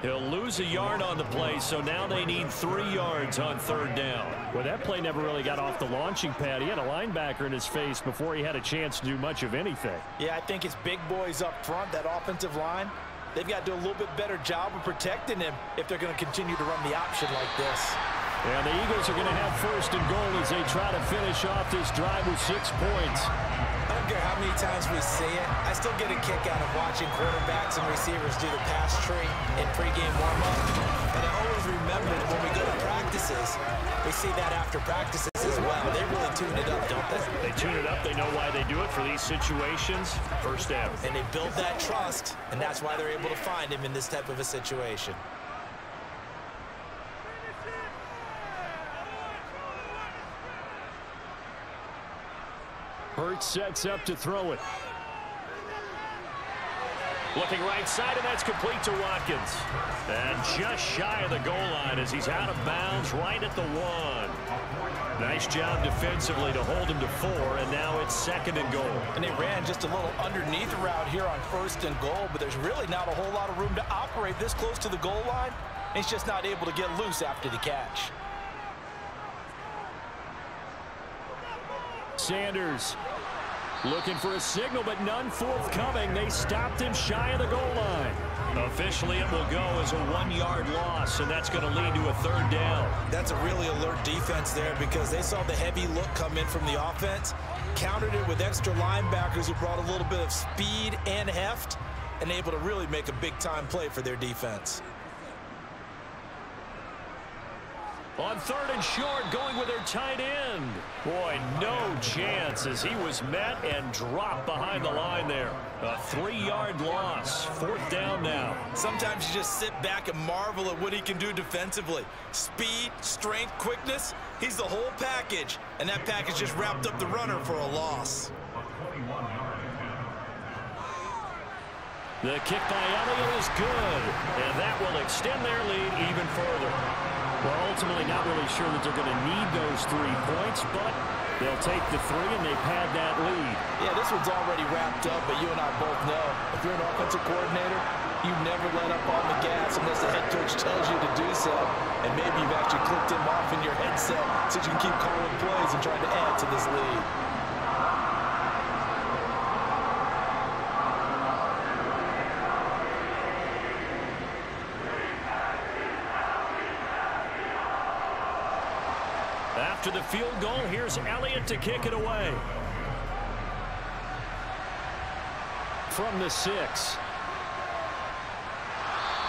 He'll lose a yard on the play, so now they need 3 yards on 3rd down. Well, that play never really got off the launching pad. He had a linebacker in his face before he had a chance to do much of anything. Yeah, I think it's big boys up front, that offensive line. They've got to do a little bit better job of protecting him if they're going to continue to run the option like this. And the Eagles are going to have first and goal as they try to finish off this drive with 6 points. I don't care how many times we see it. I still get a kick out of watching quarterbacks and receivers do the pass tree in pregame warm-up. And I always remember that when we go to practices, we see that after practices as well. They really tune it up, don't they? They tune it up. They know why they do it for these situations. First down. And they build that trust, and that's why they're able to find him in this type of a situation. Hurts sets up to throw it. Looking right side, and that's complete to Watkins. And just shy of the goal line as he's out of bounds right at the 1. Nice job defensively to hold him to 4, and now it's 2nd and goal. And they ran just a little underneath route here on 1st and goal, but there's really not a whole lot of room to operate this close to the goal line. He's just not able to get loose after the catch. Sanders looking for a signal, but none forthcoming. They stopped him shy of the goal line. Officially, it will go as a 1-yard loss, and that's going to lead to a 3rd down. That's a really alert defense there because they saw the heavy look come in from the offense, countered it with extra linebackers who brought a little bit of speed and heft, and able to really make a big-time play for their defense. On 3rd and short, going with their tight end. Boy, no chance as he was met and dropped behind the line there. A 3-yard loss. 4th down now. Sometimes you just sit back and marvel at what he can do defensively. Speed, strength, quickness. He's the whole package. And that package just wrapped up the runner for a loss. The kick by Elliott is good. And that will extend their lead even further. Well, ultimately not really sure that they're going to need those 3 points, but they'll take the 3 and they pad that lead. Yeah, this one's already wrapped up, but you and I both know if you're an offensive coordinator, you never let up on the gas unless the head coach tells you to do so. And maybe you've actually clicked him off in your headset so you can keep calling plays and trying to add to this lead. After the field goal, here's Elliott to kick it away. From the 6.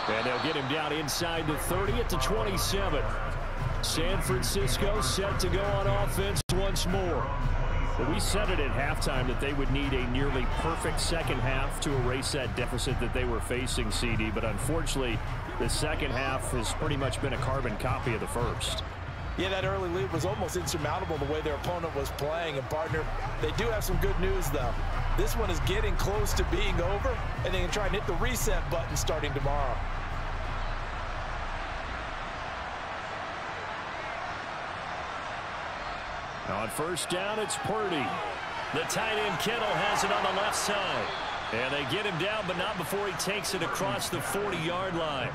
And they'll get him down inside the 30 at the 27. San Francisco set to go on offense once more. But we said it at halftime that they would need a nearly perfect second half to erase that deficit that they were facing, CD. But unfortunately, the second half has pretty much been a carbon copy of the first. Yeah, that early lead was almost insurmountable the way their opponent was playing. And, partner, they do have some good news, though. This one is getting close to being over, and they can try and hit the reset button starting tomorrow. On 1st down, it's Purdy. The tight end Kittle has it on the left side. And they get him down, but not before he takes it across the 40-yard line.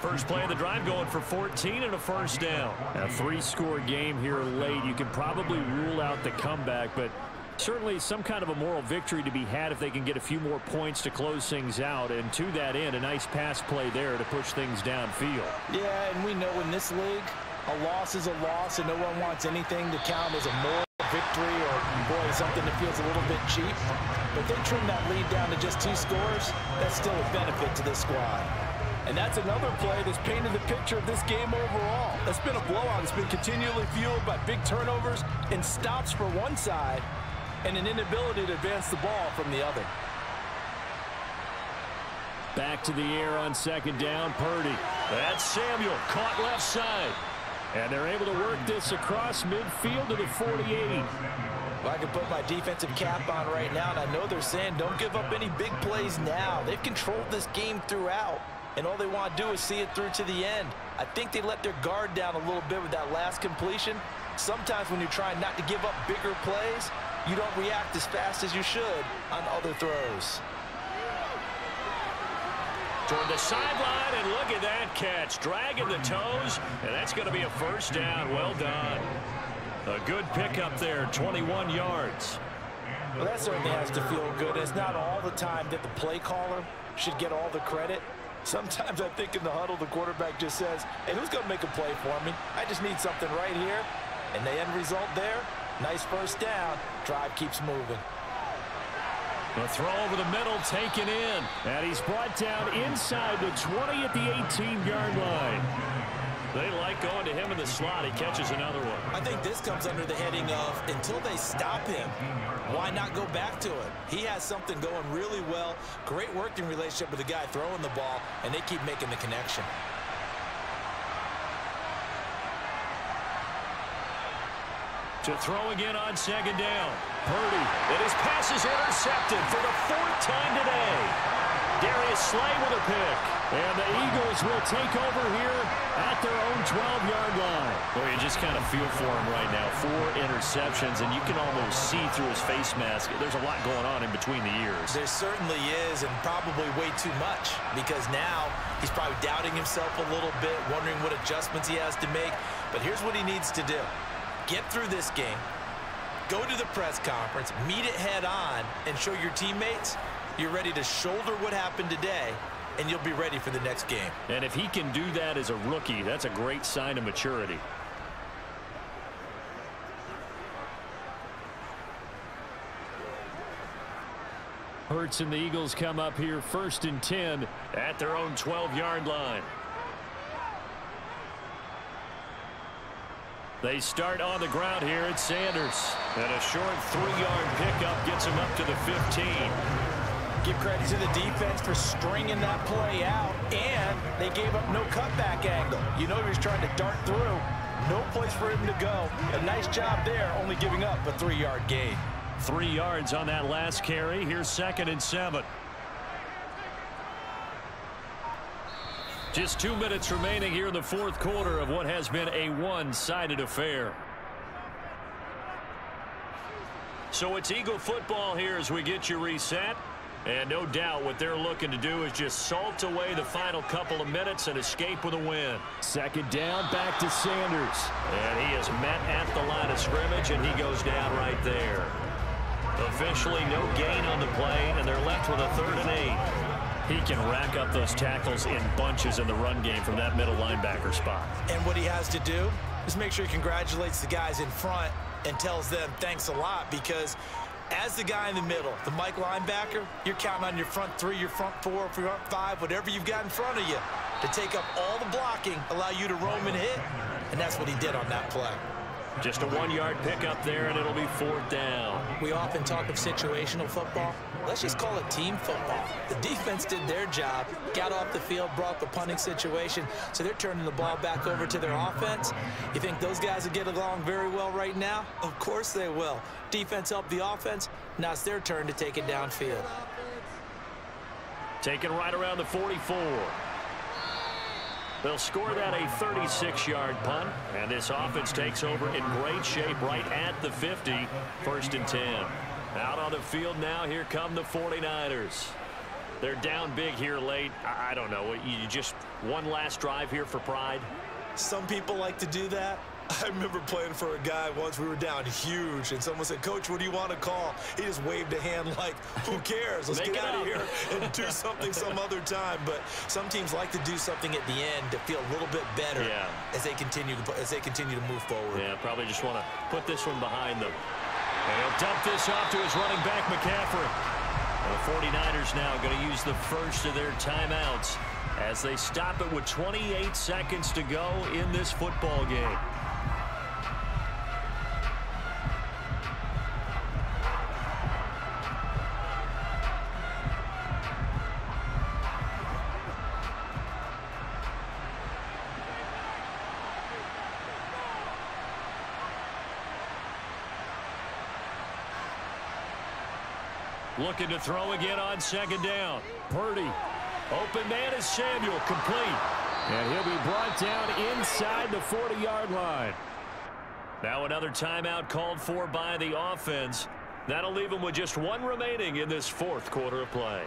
First play of the drive going for 14 and a 1st down. A 3-score game here late. You can probably rule out the comeback, but certainly some kind of a moral victory to be had if they can get a few more points to close things out. And to that end, a nice pass play there to push things downfield. Yeah, and we know in this league, a loss is a loss, and no one wants anything to count as a moral victory or, boy, something that feels a little bit cheap. But they trim that lead down to just 2 scores. That's still a benefit to this squad. And that's another play that's painted the picture of this game overall. It's been a blowout. It's been continually fueled by big turnovers and stops for one side and an inability to advance the ball from the other. Back to the air on 2nd down, Purdy. That's Samuel, caught left side. And they're able to work this across midfield to the 48. Well, I can put my defensive cap on right now, and I know they're saying don't give up any big plays now. They've controlled this game throughout, and all they want to do is see it through to the end. I think they let their guard down a little bit with that last completion. Sometimes when you're trying not to give up bigger plays, you don't react as fast as you should on other throws. Toward the sideline, and look at that catch. Dragging the toes, and that's going to be a 1st down. Well done. A good pickup there, 21 yards. Well, that certainly has to feel good. It's not all the time that the play caller should get all the credit. Sometimes I think in the huddle, the quarterback just says, hey, who's going to make a play for me? I just need something right here. And the end result there, nice first down. Drive keeps moving. The throw over the middle, taken in. And he's brought down inside the 20 at the 18-yard line. They like going to him in the slot. He catches another one. I think this comes under the heading of until they stop him, why not go back to it? He has something going really well. Great working relationship with the guy throwing the ball, and they keep making the connection. To throw again on second down. Purdy. And his pass is intercepted for the 4th time today. Darius Slay with a pick. And the Eagles will take over here at their own 12-yard line. Well, you just kind of feel for him right now. 4 interceptions, and you can almost see through his face mask. There's a lot going on in between the ears. There certainly is, and probably way too much, because now he's probably doubting himself a little bit, wondering what adjustments he has to make. But here's what he needs to do. Get through this game, go to the press conference, meet it head on, and show your teammates you're ready to shoulder what happened today, and you'll be ready for the next game. And if he can do that as a rookie, that's a great sign of maturity. Hurts and the Eagles come up here 1st and 10 at their own 12-yard line. They start on the ground here at Sanders. And a short 3-yard pickup gets him up to the 15. Give credit to the defense for stringing that play out, and they gave up no cutback angle. You know he was trying to dart through. No place for him to go. A nice job there, only giving up a 3-yard gain. 3 yards on that last carry. Here's 2nd and 7. Just 2 minutes remaining here in the 4th quarter of what has been a one-sided affair. So it's Eagle football here as we get you reset. And no doubt what they're looking to do is just salt away the final couple of minutes and escape with a win. 2nd down, back to Sanders. And he is met at the line of scrimmage, and he goes down right there. Officially no gain on the play, and they're left with a 3rd and 8. He can rack up those tackles in bunches in the run game from that middle linebacker spot. And what he has to do is make sure he congratulates the guys in front and tells them thanks a lot, because as the guy in the middle, the Mike linebacker, you're counting on your front 3, your front 4, your front 5, whatever you've got in front of you to take up all the blocking, allow you to roam and hit, and that's what he did on that play. Just a 1-yard pickup there, and it'll be 4th down. We often talk of situational football. Let's just call it team football. The defense did their job, got off the field, brought the punting situation, so they're turning the ball back over to their offense. You think those guys will get along very well right now? Of course they will. Defense helped the offense. Now it's their turn to take it downfield. Taken right around the 44. They'll score that a 36-yard punt, and this offense takes over in great shape right at the 50, 1st and 10. Out on the field now, here come the 49ers. They're down big here late. I don't know, you just one last drive here for pride? Some people like to do that. I remember playing for a guy once. We were down huge, and someone said, "Coach, what do you want to call?" He just waved a hand like, who cares? Let's get out of here and do something some other time. But some teams like to do something at the end to feel a little bit better as they continue to move forward. Yeah, probably just want to put this one behind them. And he'll dump this off to his running back, McCaffrey. The 49ers now going to use the first of their timeouts as they stop it with 28 seconds to go in this football game. Looking to throw again on 2nd down. Purdy. Open man is Samuel. Complete. And he'll be brought down inside the 40-yard line. Now another timeout called for by the offense. That'll leave them with just 1 remaining in this 4th quarter of play.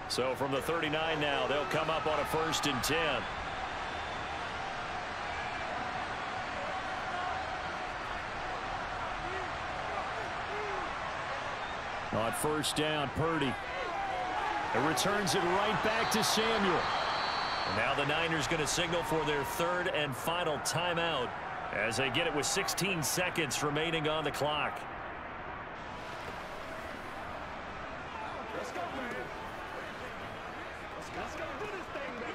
So from the 39 now, they'll come up on a 1st and 10. On first down, Purdy. It returns it right back to Samuel. And now the Niners going to signal for their third and final timeout as they get it with 16 seconds remaining on the clock. Let's go, man. Let's go do this thing, baby.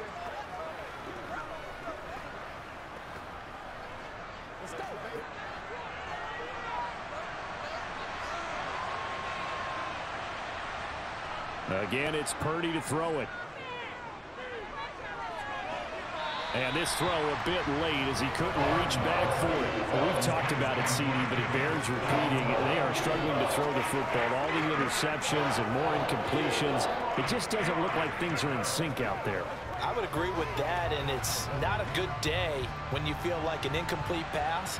Let's go, baby. Again, it's Purdy to throw it. And this throw a bit late as he couldn't reach back for it. Well, we've talked about it, CD, but it bears repeating. They are struggling to throw the football. All the interceptions and more incompletions. It just doesn't look like things are in sync out there. I would agree with that, and it's not a good day when you feel like an incomplete pass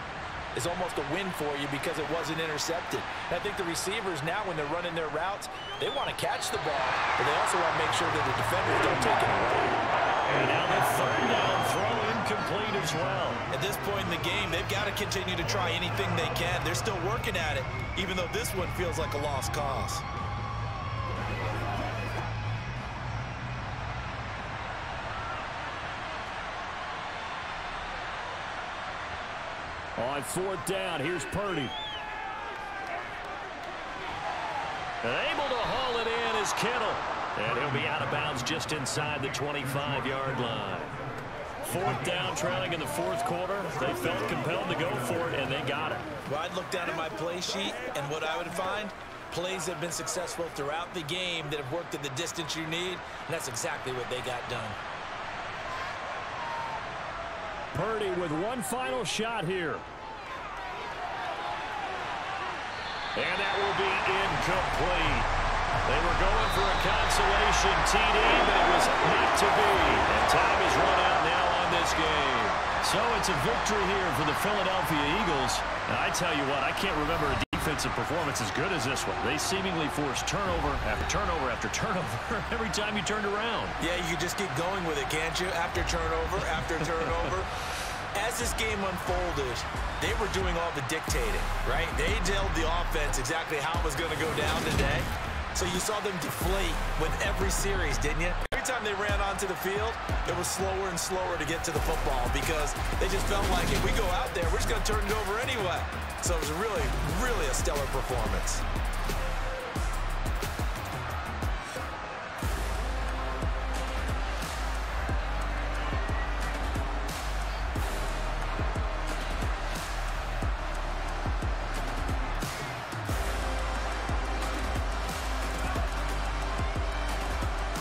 is almost a win for you because it wasn't intercepted. And I think the receivers now, when they're running their routes, they want to catch the ball, but they also want to make sure that the defenders don't take it away. And now the third down throw incomplete as well. At this point in the game, they've got to continue to try anything they can. They're still working at it, even though this one feels like a lost cause. On fourth down, here's Purdy. And able to haul it in is Kittle. And he'll be out of bounds just inside the 25-yard line. Fourth down, trailing in the fourth quarter. They felt compelled to go for it, and they got it. Well, I'd look down at my play sheet, and what I would find, plays have been successful throughout the game that have worked at the distance you need, and that's exactly what they got done. Purdy with one final shot here. And that will be incomplete. They were going for a consolation TD, but it was not to be. And time is run out now on this game. So it's a victory here for the Philadelphia Eagles. And I tell you what, I can't remember a defensive performance as good as this one. They seemingly forced turnover after turnover after turnover every time you turned around. Yeah, you just keep going with it, can't you? After turnover, after turnover. As this game unfolded, they were doing all the dictating, right? They told the offense exactly how it was going to go down today. So you saw them deflate with every series, didn't you? Every time they ran onto the field, it was slower and slower to get to the football because they just felt like if we go out there, we're just going to turn it over anyway. So it was really, really a stellar performance.